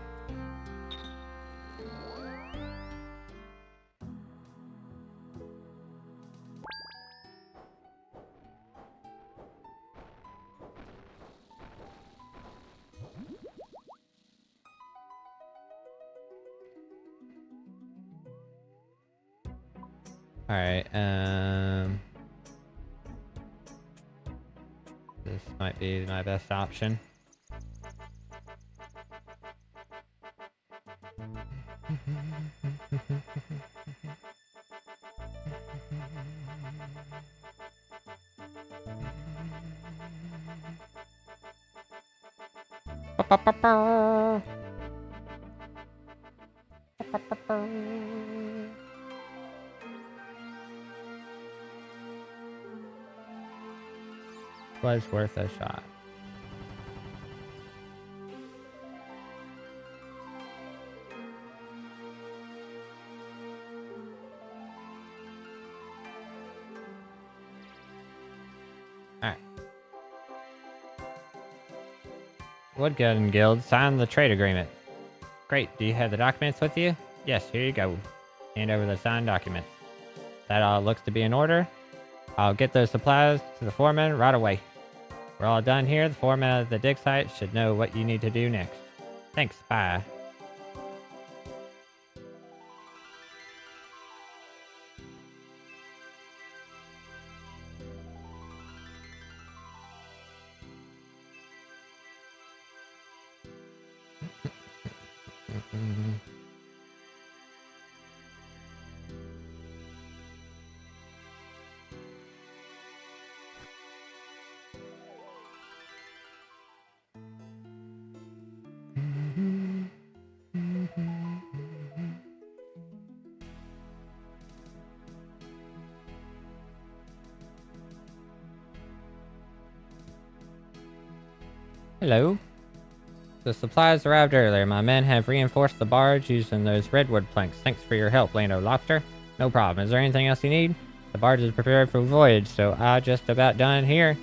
Alright, this might be my best option. Was worth a shot. Alright. Woodgun Guild signed the trade agreement. Great, do you have the documents with you? Yes, here you go. Hand over the signed documents. That all looks to be in order. I'll get those supplies to the foreman right away. We're all done here. The foreman of the dig site should know what you need to do next. Thanks, bye. Hello. The supplies arrived earlier. My men have reinforced the barge using those redwood planks. Thanks for your help, Lando Lobster. No problem. Is there anything else you need? The barge is prepared for voyage, so I'm just about done here.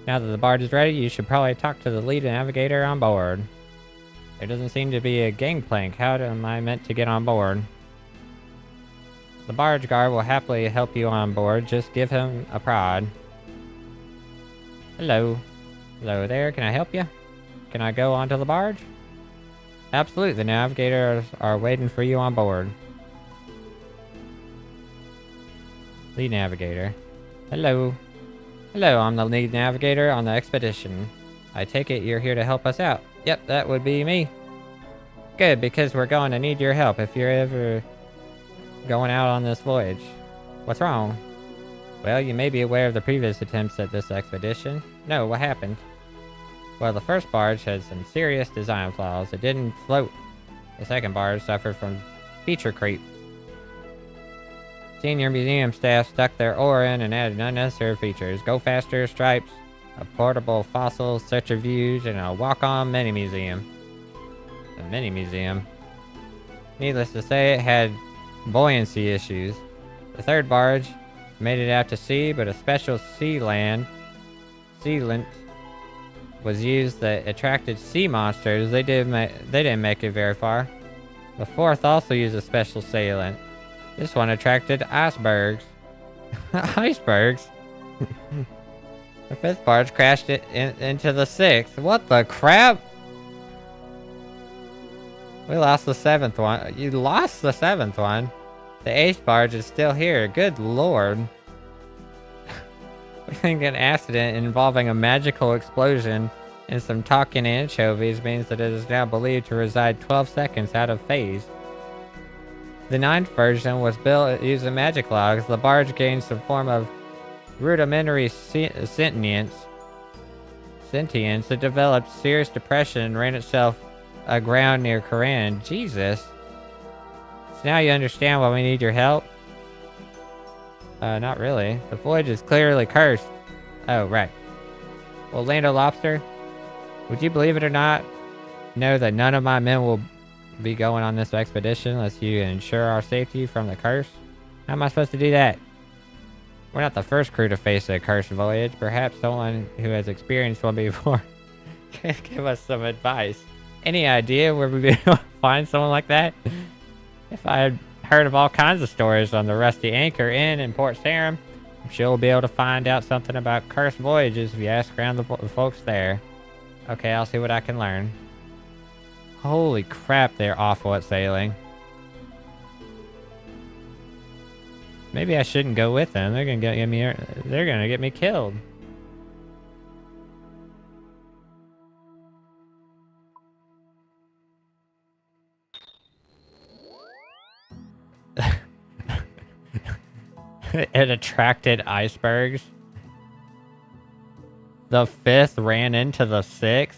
Now that the barge is ready, you should probably talk to the lead navigator on board. There doesn't seem to be a gangplank. How am I meant to get on board? The barge guard will happily help you on board. Just give him a prod. Hello. Hello there. Can I help you? Can I go onto the barge? Absolutely. The navigators are waiting for you on board. Lead navigator. Hello. Hello, I'm the lead navigator on the expedition. I take it you're here to help us out. Yep, that would be me. Good, because we're going to need your help if you're ever going out on this voyage. What's wrong? Well, you may be aware of the previous attempts at this expedition. No, what happened? Well, the first barge had some serious design flaws. It didn't float. The second barge suffered from feature creep. Senior museum staff stuck their oar in and added unnecessary features. Go faster stripes, a portable fossil search of views, and a walk-on mini-museum. A mini-museum. Needless to say, it had buoyancy issues. The third barge made it out to sea, but a special sealant was used that attracted sea monsters. They didn't make it very far. The fourth also used a special sealant. This one attracted icebergs. Icebergs? The fifth barge crashed it into the sixth. What the crap? We lost the seventh one. You lost the seventh one? The eighth barge is still here. Good lord. We think an accident involving a magical explosion and some talking anchovies means that it is now believed to reside 12 seconds out of phase. The ninth version was built using magic logs. The barge gained some form of rudimentary sentience. It developed serious depression and ran itself aground near Koran. Jesus. So now you understand why we need your help? Not really. The voyage is clearly cursed. Oh, right. Orlando Lobster, would you believe it or not, know that none of my men will be going on this expedition unless you ensure our safety from the curse? How am I supposed to do that? We're not the first crew to face a cursed voyage. Perhaps someone who has experienced one before can give us some advice. Any idea where we'd be able to find someone like that? If I had heard of all kinds of stories on the Rusty Anchor Inn in Port Sarim, I'm sure we'll be able to find out something about cursed voyages if you ask around the folks there. Okay, I'll see what I can learn. Holy crap, they're awful at sailing. Maybe I shouldn't go with them. They're gonna get me. They're gonna get me killed. It attracted icebergs. The 5th ran into the 6th.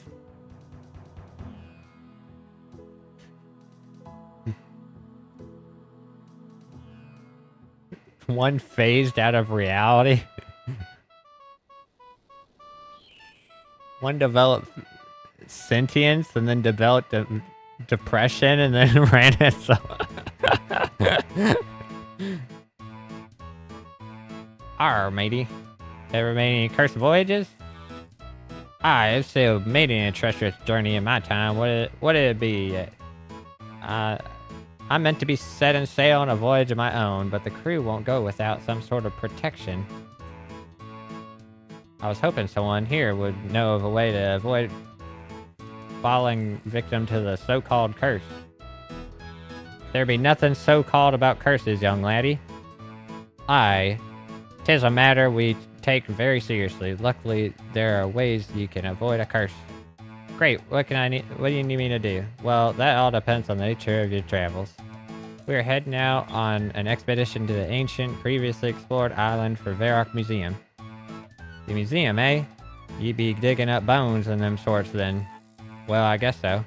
One phased out of reality. One developed sentience and then developed depression and then ran itself. Arr, matey. Ever made any cursed voyages? I've sailed made any treacherous journey in my time. What it be? I'm meant to be setting sail on a voyage of my own, but the crew won't go without some sort of protection. I was hoping someone here would know of a way to avoid falling victim to the so-called curse. There be nothing so-called about curses, young laddie. Aye, 'tis a matter we take very seriously. Luckily, there are ways you can avoid a curse. Great, what do you need me to do? Well, that all depends on the nature of your travels. We are heading out on an expedition to the ancient, previously explored island for Varrock Museum. The museum, eh? You be digging up bones and them sorts then. Well, I guess so.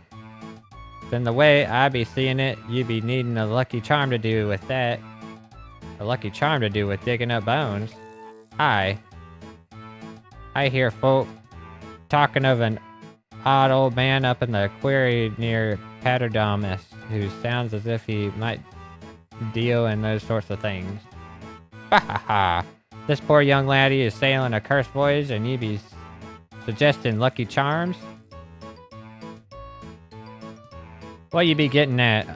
Then the way I be seeing it, you be needing a lucky charm to do with that. A lucky charm to do with digging up bones? Aye. I hear folk talking of an odd old man up in the quarry near Paterdamus who sounds as if he might deal in those sorts of things. Ha ha ha. This poor young laddie is sailing a cursed voyage and you be suggesting lucky charms? What you be getting at,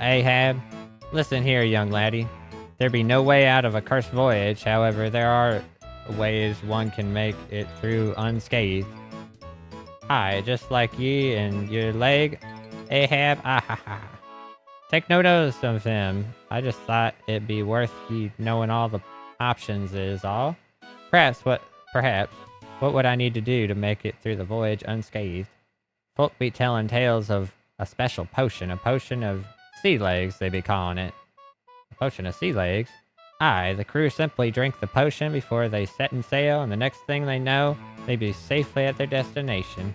Ahab? Listen here, young laddie. There be no way out of a cursed voyage. However, there are ways one can make it through unscathed. Aye, just like ye and your leg, Ahab. Ah ha ha. Take no notice of him. I just thought it'd be worth ye knowing all the options is all. Perhaps what would I need to do to make it through the voyage unscathed? Folk be telling tales of a special potion, a potion of sea legs they be calling it. A potion of sea legs? Aye, the crew simply drink the potion before they set in sail, and the next thing they know, they be safely at their destination.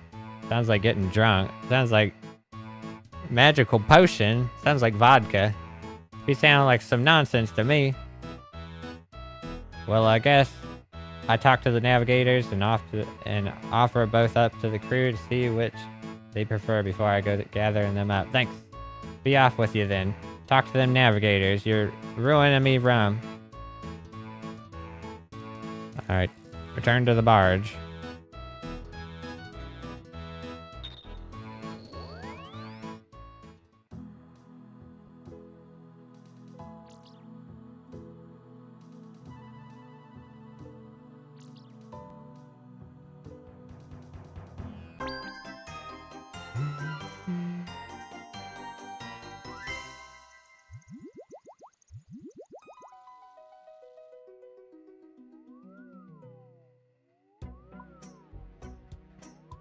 Sounds like getting drunk. Sounds like magical potion. Sounds like vodka. Be sounding like some nonsense to me. Well, I guess I talk to the navigators and offer both up to the crew to see which they prefer before I go gathering them up. Thanks. Be off with you then. Talk to them navigators. You're ruining me rum. Alright. Return to the barge.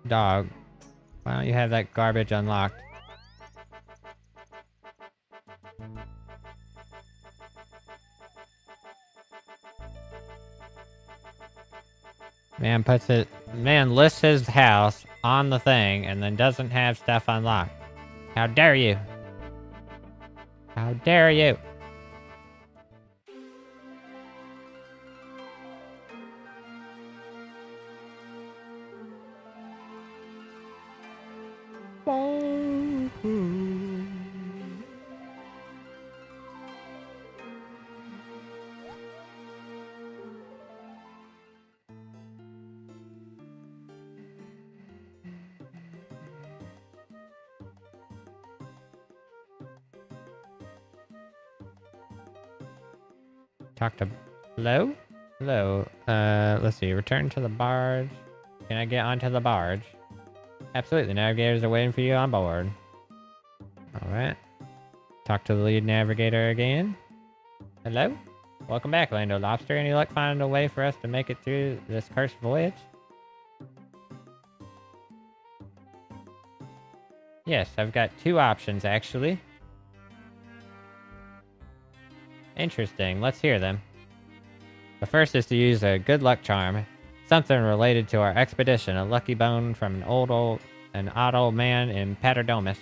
Dog, why don't you have that garbage unlocked? Man lists his house on the thing and then doesn't have stuff unlocked. How dare you? How dare you? Talk to... Hello? Hello. Let's see. Return to the barge. Can I get onto the barge? Absolutely. Navigators are waiting for you on board. Alright. Talk to the lead navigator again. Hello? Welcome back, Lando Lobster. Any luck finding a way for us to make it through this cursed voyage? Yes, I've got two options, actually. Interesting. Let's hear them. The first is to use a good luck charm. Something related to our expedition. A lucky bone from an odd old man in Paterdomus.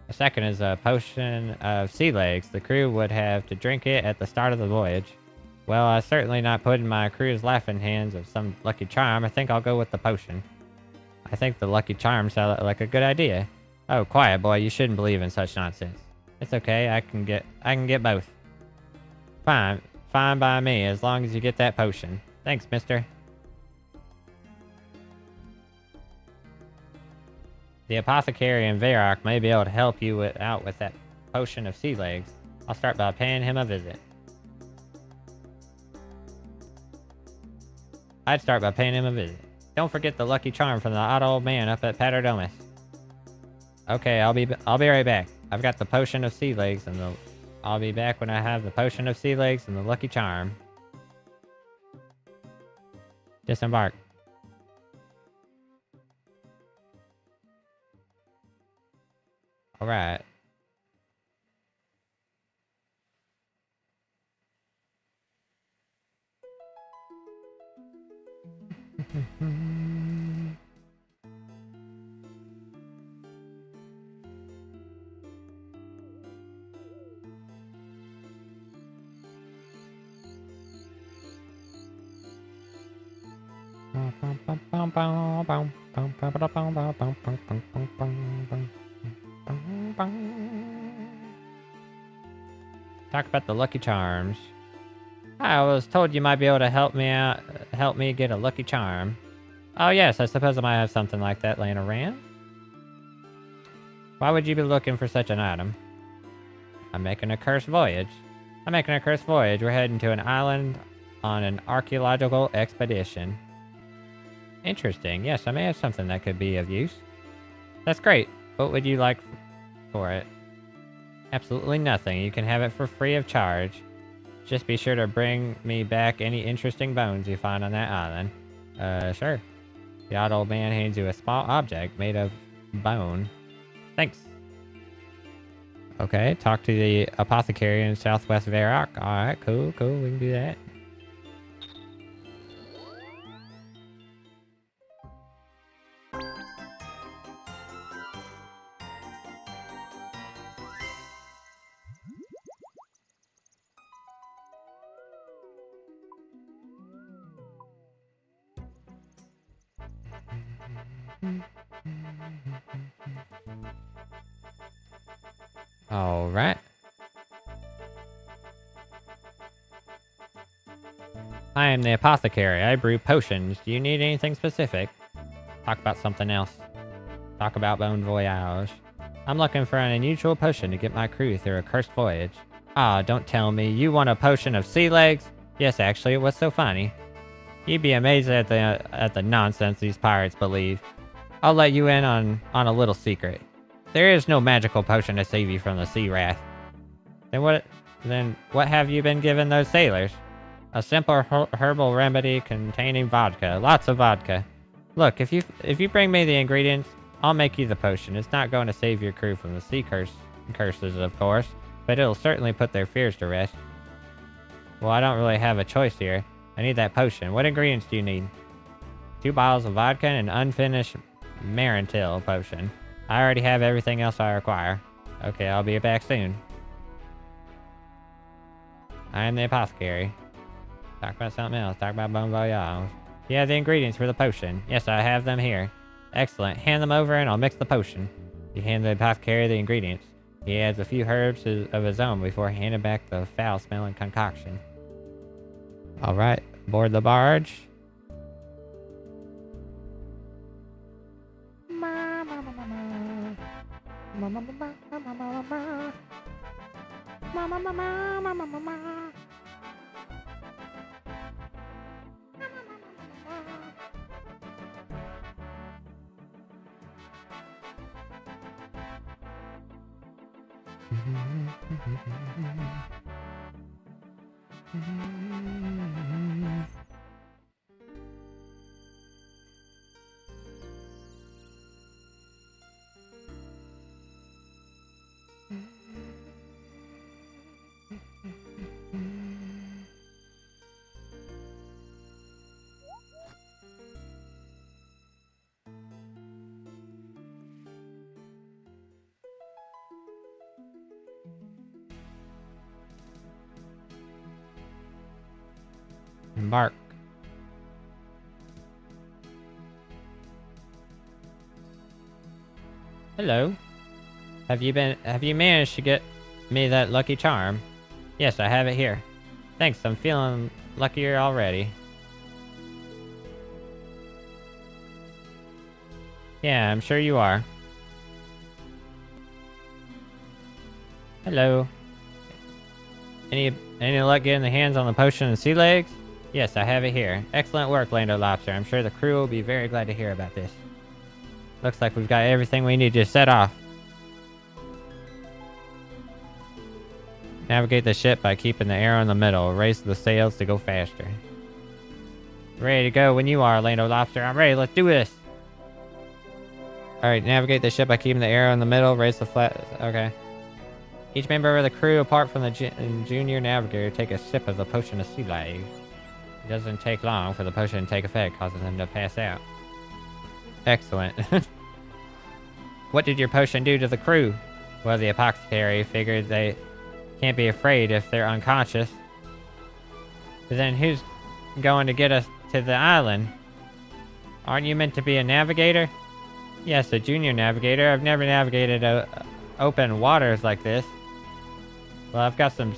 The second is a potion of sea legs. The crew would have to drink it at the start of the voyage. Well, I'm certainly not putting my crew's life in hands of some lucky charm. I think I'll go with the potion. I think the lucky charm sounded like a good idea. Oh, quiet, boy. You shouldn't believe in such nonsense. It's okay. I can get both. Fine. Fine by me, as long as you get that potion. Thanks, mister. The apothecary in Varrock may be able to help you out with that potion of sea legs. I'll start by paying him a visit. I'd start by paying him a visit. Don't forget the lucky charm from the odd old man up at Paterdomus. Okay, I'll be right back. I've got the potion of sea legs and I'll be back when I have the potion of sea legs and the lucky charm. Disembark. Alright. Talk about the lucky charms. I was told you might be able to help me get a lucky charm. Oh yes, I suppose I might have something like that laying around. Why would you be looking for such an item? I'm making a cursed voyage. We're heading to an island on an archaeological expedition. Interesting. Yes, I may have something that could be of use. That's great. What would you like for it? Absolutely nothing. You can have it for free of charge. Just be sure to bring me back any interesting bones you find on that island. Sure. The odd old man hands you a small object made of bone. Thanks. Okay, talk to the apothecary in Southwest Varrock. Alright, cool, we can do that. Alright. I am the apothecary. I brew potions. Do you need anything specific? Talk about something else. Talk about Bon Voyage. I'm looking for an unusual potion to get my crew through a cursed voyage. Ah, don't tell me. You want a potion of sea legs? Yes, actually. What's so funny? You'd be amazed at the nonsense these pirates believe. I'll let you in on a little secret. There is no magical potion to save you from the sea wrath. Then what have you been given those sailors? A simple herbal remedy containing vodka. Lots of vodka. Look, if you bring me the ingredients, I'll make you the potion. It's not going to save your crew from the sea curses, of course, but it'll certainly put their fears to rest. Well, I don't really have a choice here. I need that potion. What ingredients do you need? 2 bottles of vodka and an unfinished Marintil potion. I already have everything else I require. Okay, I'll be back soon. I am the apothecary. Talk about something else. Talk about Bon Voyage. You have the ingredients for the potion. Yes, I have them here. Excellent. Hand them over and I'll mix the potion. You hand the apothecary the ingredients. He adds a few herbs of his own before handing back the foul-smelling concoction. Alright, board the barge. Embark. Hello. Have you managed to get me that lucky charm? Yes, I have it here. Thanks, I'm feeling luckier already. Yeah, I'm sure you are. Hello. Any luck getting the hands on the potion of sea legs? Yes, I have it here. Excellent work, Lando Lobster. I'm sure the crew will be very glad to hear about this. Looks like we've got everything we need to set off. Navigate the ship by keeping the arrow in the middle. Raise the sails to go faster. Ready to go when you are, Lando Lobster. I'm ready. Let's do this. Alright, navigate the ship by keeping the arrow in the middle. Raise the flat... Okay. Each member of the crew, apart from the junior navigator, take a sip of the potion of sea legs. It doesn't take long for the potion to take effect, causing them to pass out. Excellent. What did your potion do to the crew? Well, the apothecary figured they can't be afraid if they're unconscious. But then who's going to get us to the island? Aren't you meant to be a navigator? Yes, a junior navigator. I've never navigated open waters like this. Well, I've got some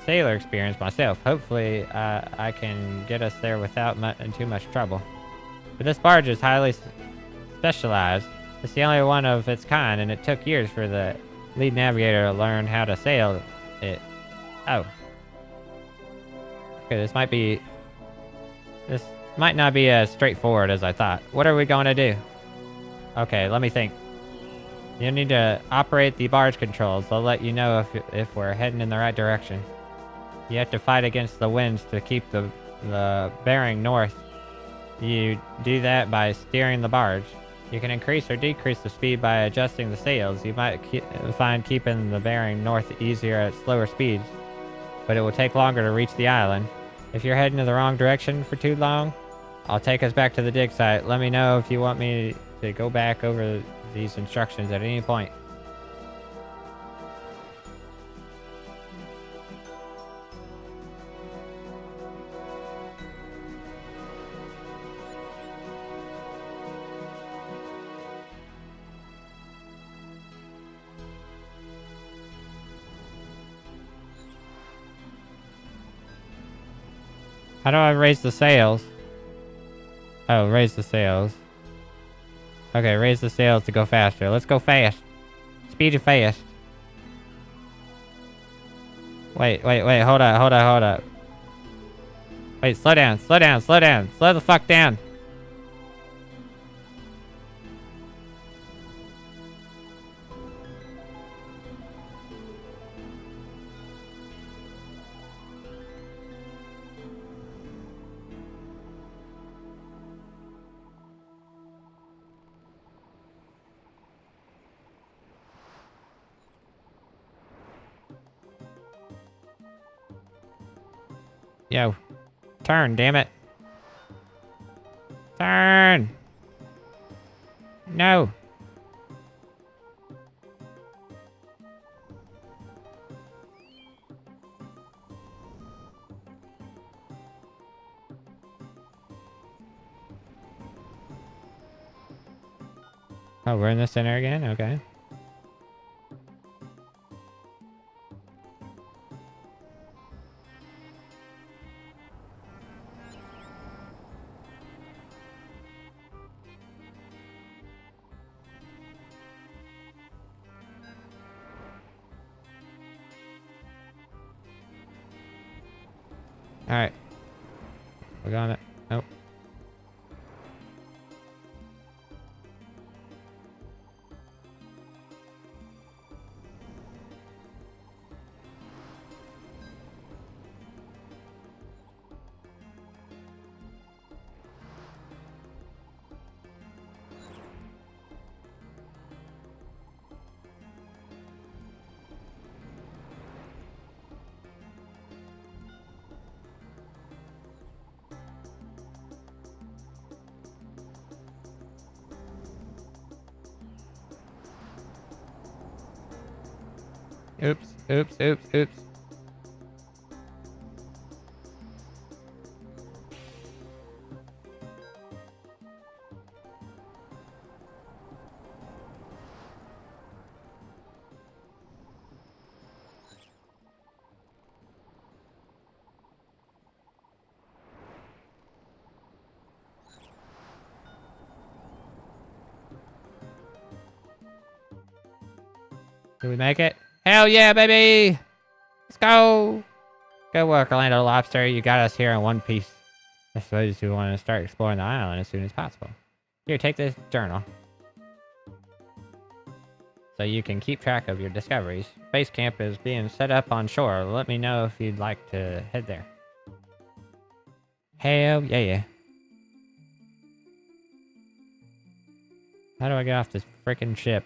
sailor experience myself. Hopefully, I can get us there without too much trouble. But this barge is highly specialized. It's the only one of its kind, and it took years for the lead navigator to learn how to sail it. Oh. Okay, this might not be as straightforward as I thought. What are we going to do? Okay, let me think. You need to operate the barge controls. They'll let you know if we're heading in the right direction. You have to fight against the winds to keep the bearing north. You do that by steering the barge. You can increase or decrease the speed by adjusting the sails. You might find keeping the bearing north easier at slower speeds, but it will take longer to reach the island. If you're heading in the wrong direction for too long, I'll take us back to the dig site. Let me know if you want me to go back over these instructions at any point. How do I raise the sails? Oh, raise the sails. Okay, raise the sails to go faster. Let's go fast. Speed it fast. Wait. Hold up. Wait, slow down. Slow the fuck down. Yo. Turn, damn it. Turn! No! Oh, we're in the center again? Okay. Alright. We're going to... Nope. Oops, oops, oops, oops. Did we make it? Hell yeah, baby! Let's go! Good work, Orlando Lobster. You got us here in one piece. I suppose you want to start exploring the island as soon as possible. Here, take this journal, so you can keep track of your discoveries. Base camp is being set up on shore. Let me know if you'd like to head there. Hell yeah. How do I get off this freaking ship?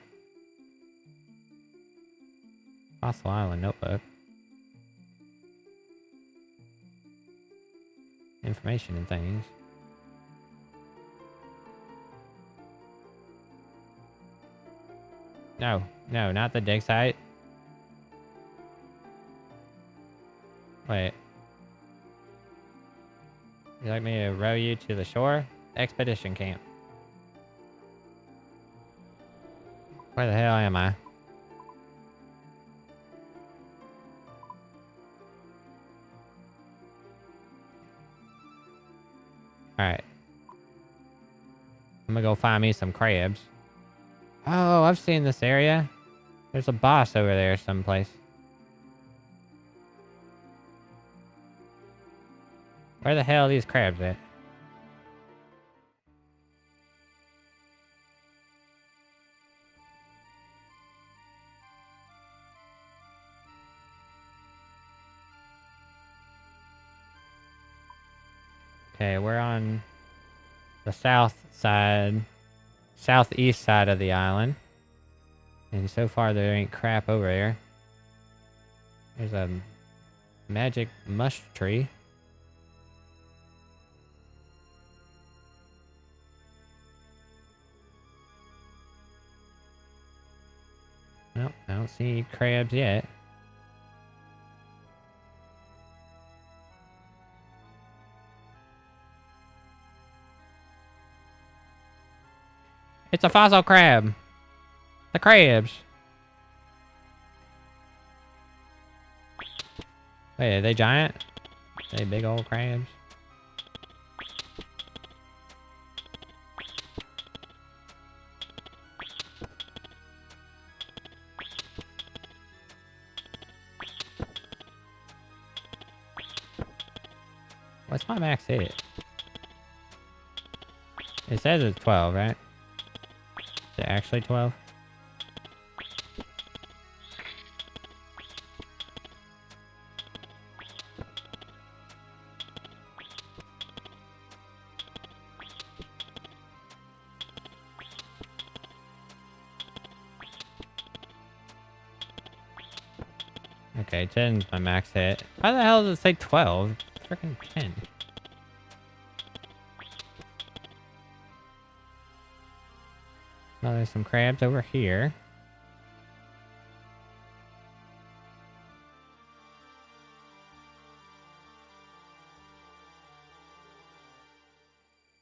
Fossil Island notebook. Information and things. No, not the dig site. Wait. You'd like me to row you to the shore? Expedition camp. Where the hell am I? Alright. I'm gonna go find me some crabs. Oh, I've seen this area. There's a boss over there someplace. Where the hell are these crabs at? Okay, we're on the southeast side of the island. And so far there ain't crap over there. There's a magic mush tree. Nope, I don't see any crabs yet. It's a fossil crab. The crabs. Wait, are they giant? Are they big old crabs? What's my max hit? It says it's 12, right? Is it actually 12? Okay, 10's my max hit. Why the hell does it say 12? It's freaking 10. Oh, there's some crabs over here.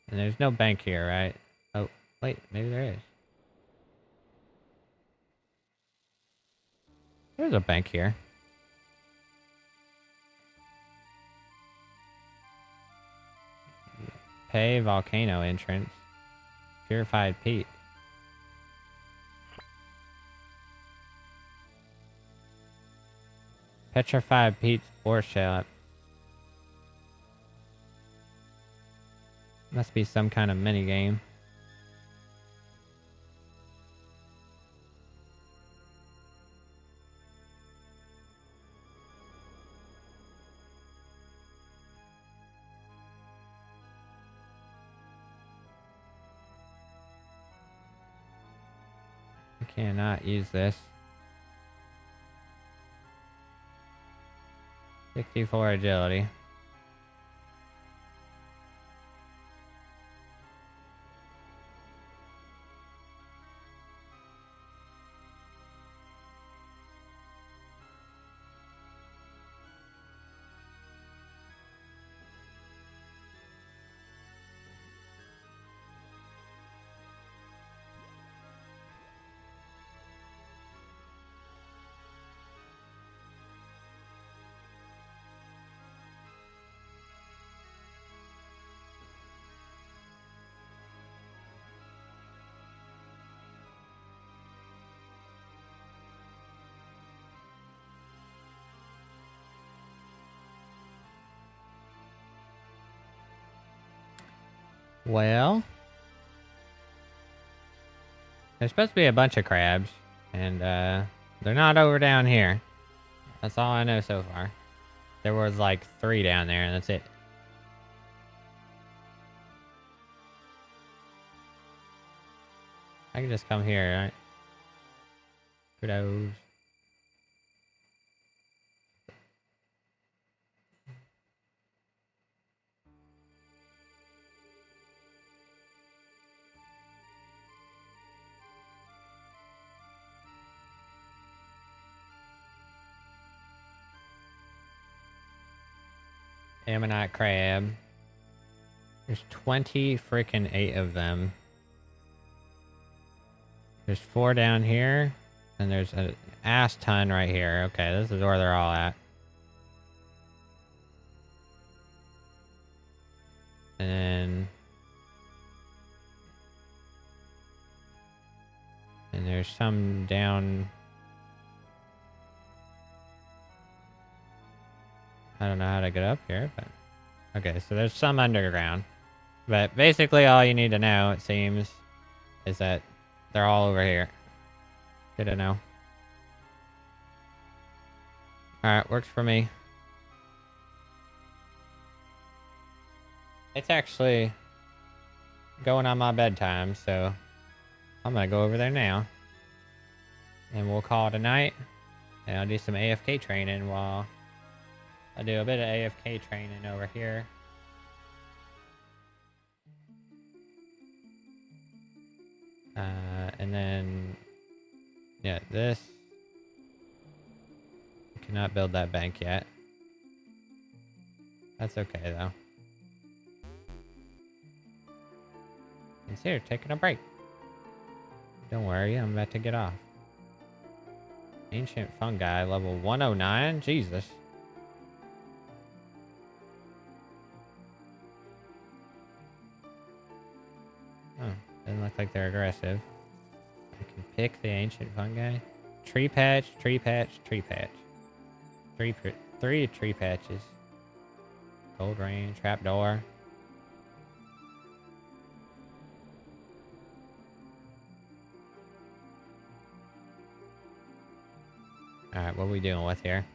And there's no bank here, right? Oh, wait, maybe there is. There's a bank here. Pay volcano entrance. Purified peat. Petrified peat ore shell. Must be some kind of mini game. I cannot use this. 64 agility. Well, there's supposed to be a bunch of crabs, and they're not over down here. That's all I know so far. There was like 3 down there, and that's it. I can just come here, right? Kudos. Ammonite crab. There's 20 freaking 8 of them. There's 4 down here, and there's an ass ton right here. Okay, this is where they're all at. And there's some down. I don't know how to get up here, but okay, so there's some underground. But basically all you need to know, it seems, is that they're all over here. Good to know. Alright, works for me. It's actually going on my bedtime, so I'm gonna go over there now. And we'll call it a night. And I'll do some AFK training while I do a bit of AFK training over here. And then, yeah, this. I cannot build that bank yet. That's okay, though. He's here, taking a break. Don't worry, I'm about to get off. Ancient fungi, level 109? Jesus. Oh, doesn't look like they're aggressive. I can pick the ancient fungi. Tree patch, tree patch, tree patch. Three tree patches. Gold rain, trapdoor. Alright, what are we dealing with here?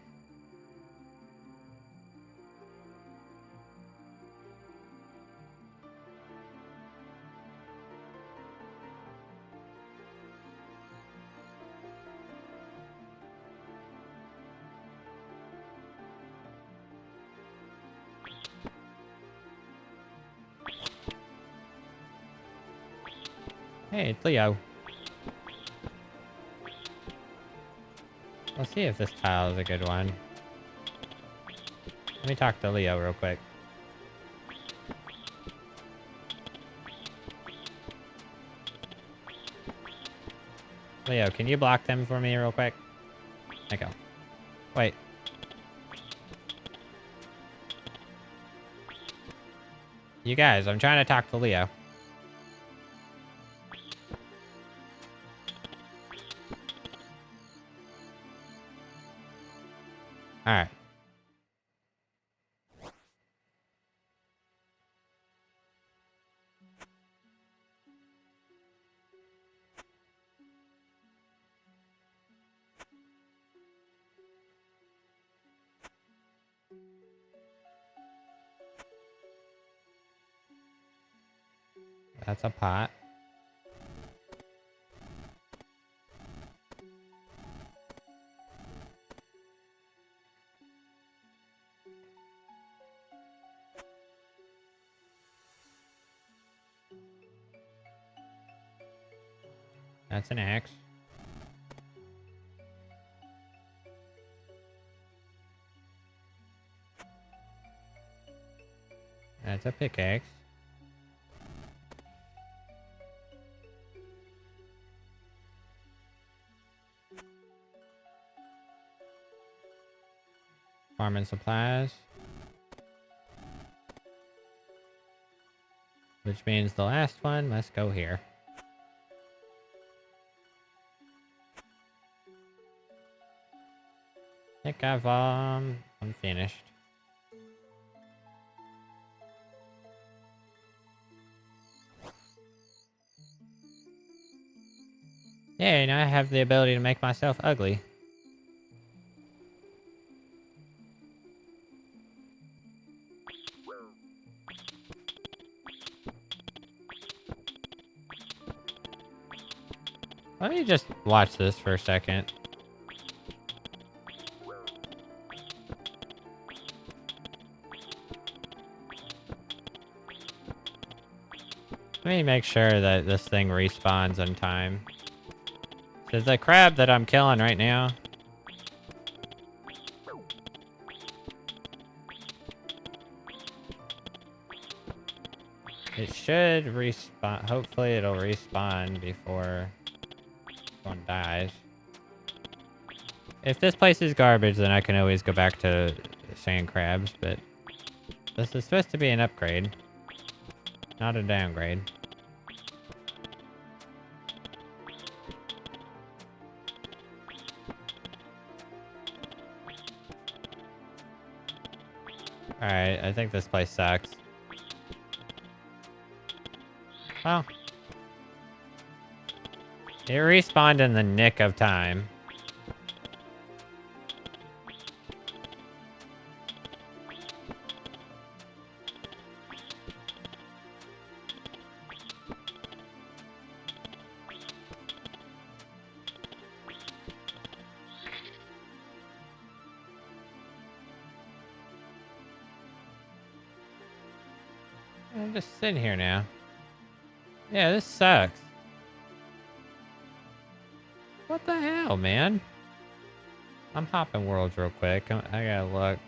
Hey, it's Leo. Let's see if this tile is a good one. Let me talk to Leo real quick. Leo, can you block them for me real quick? I go. Wait. You guys, I'm trying to talk to Leo. Alright. That's a pot. That's an axe. That's a pickaxe. Farming supplies. Which means the last one must go here. I think I'm finished. Hey, and I have the ability to make myself ugly. Let me just watch this for a second. Let me make sure that this thing respawns on time. So the crab that I'm killing right now, it should respawn. Hopefully it'll respawn before one dies. If this place is garbage, then I can always go back to sand crabs, but this is supposed to be an upgrade, not a downgrade. Alright, I think this place sucks. Well, it respawned in the nick of time. I'm just sitting here now. Yeah, this sucks. What the hell, man? I'm hopping worlds real quick. I gotta look.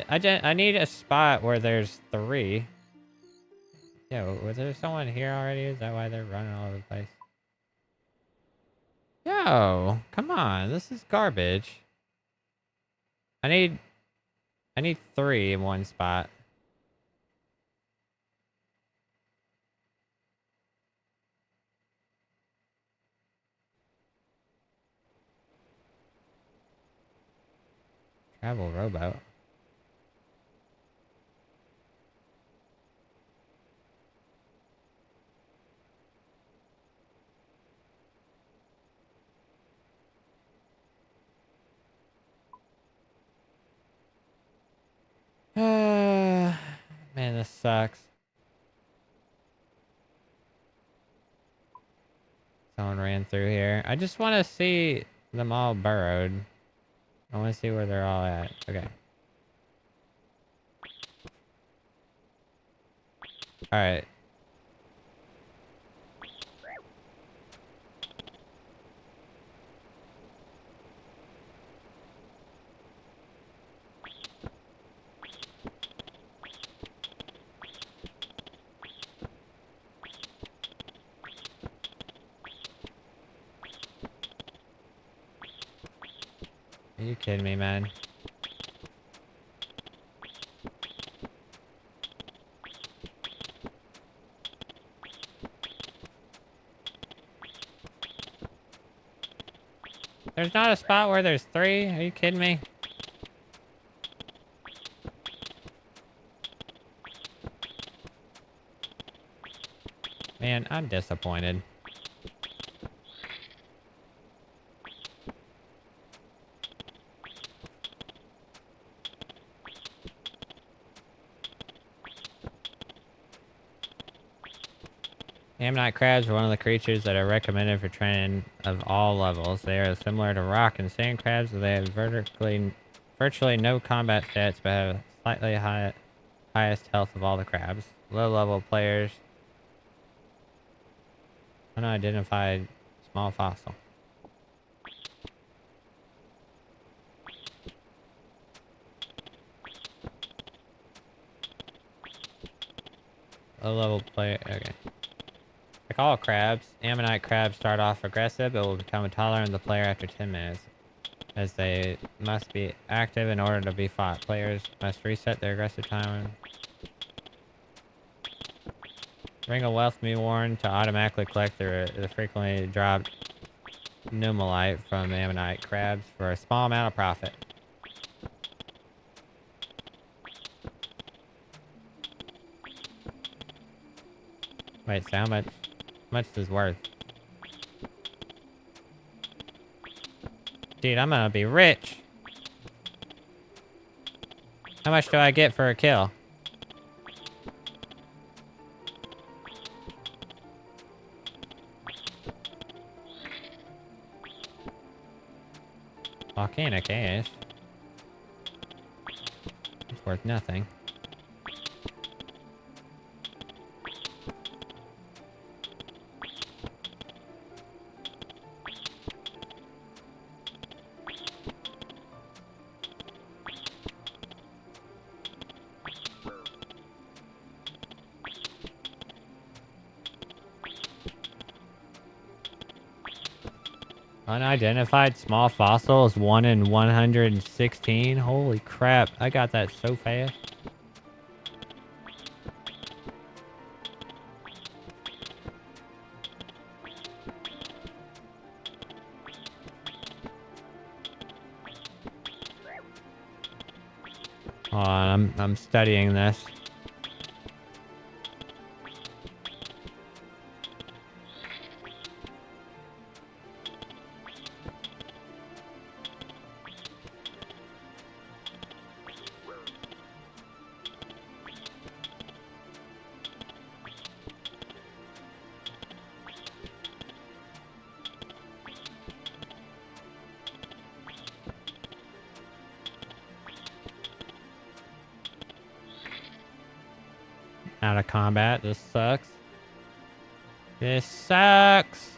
I need a spot where there's 3. Yeah, was there someone here already? Is that why they're running all over the place? Yo, come on. This is garbage. I need 3 in one spot. Travel rowboat. Man, this sucks. Someone ran through here. I just want to see them all burrowed. I want to see where they're all at. Okay. Alright. Are you kidding me, man? There's not a spot where there's 3? Are you kidding me? Man, I'm disappointed. Ammonite crabs are one of the creatures that are recommended for training of all levels. They are similar to rock and sand crabs, but they have virtually no combat stats, but have slightly highest health of all the crabs. Low-level players. Unidentified small fossil. Low-level player. Okay. Like all crabs, Ammonite crabs start off aggressive, but will become tolerant of the player after 10 minutes, as they must be active in order to be fought. Players must reset their aggressive time. Ring of Wealth be worn to automatically collect the frequently dropped Numalite from Ammonite crabs for a small amount of profit. Wait, so how much is worth? Dude, I'm gonna be rich. How much do I get for a kill? Volcanic ash. It's worth nothing. Unidentified small fossils, 1 in 116. Holy crap, I got that so fast. Hold on, I'm studying this. Out of combat. This sucks. This sucks.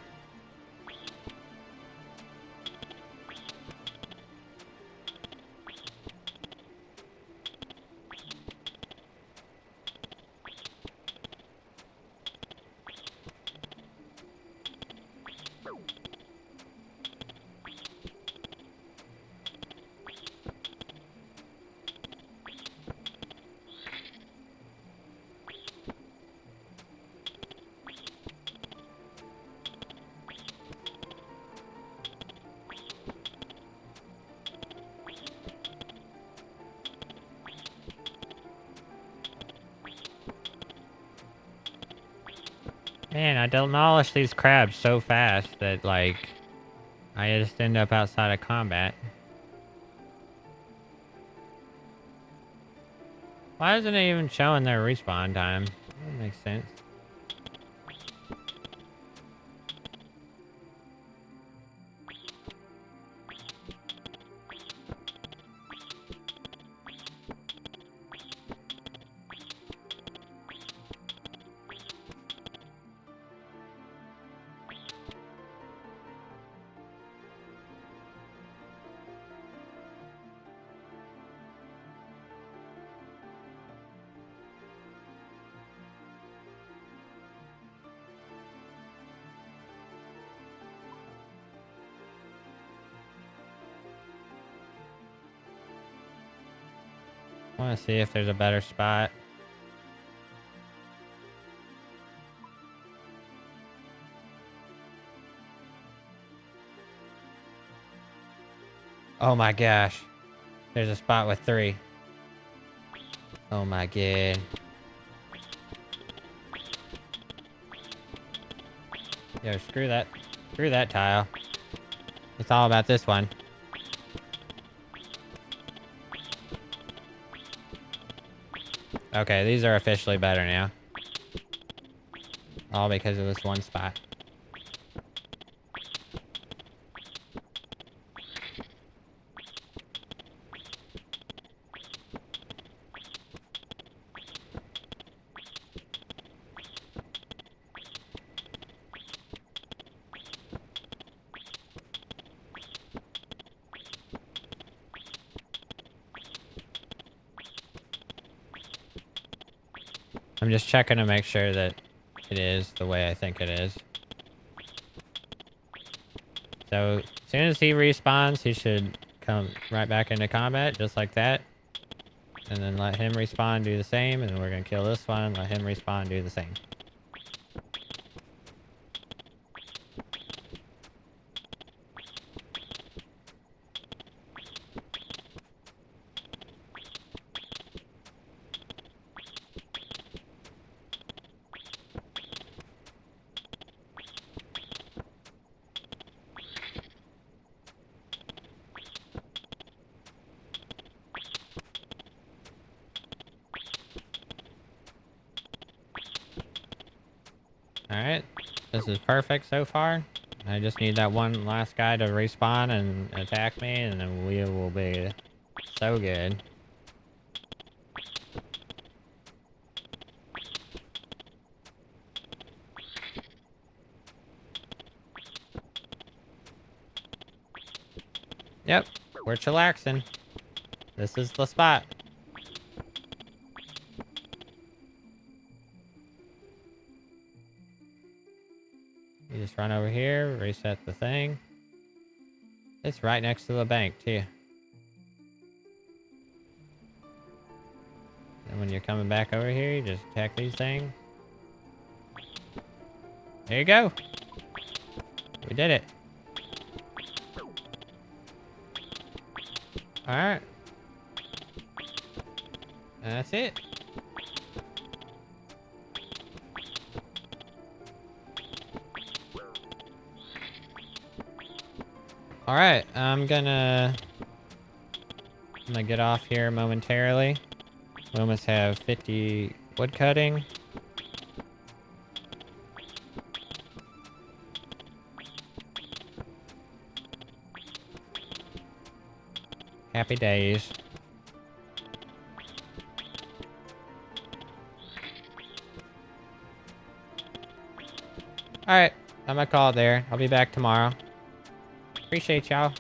Man, I demolish these crabs so fast that, like, I just end up outside of combat. Why isn't it even showing their respawn time? That makes sense. I want to see if there's a better spot. Oh my gosh. There's a spot with 3. Oh my god. Yo, screw that. Screw that tile. It's all about this one. Okay, these are officially better now. All because of this one spot. I'm just checking to make sure that it is the way I think it is. So, as soon as he respawns, he should come right back into combat, just like that. And then let him respawn, do the same, and then we're gonna kill this one, let him respawn, do the same. Alright. This is perfect so far. I just need that one last guy to respawn and attack me, and then we will be so good. Yep, we're chillaxing. This is the spot. You just run over here, reset the thing. It's right next to the bank, too. And when you're coming back over here, you just attack these things. There you go. We did it. Alright. That's it. Alright, I'm gonna get off here momentarily. We almost have 50 wood cutting. Happy days. Alright, I'm gonna call it there. I'll be back tomorrow. Appreciate y'all.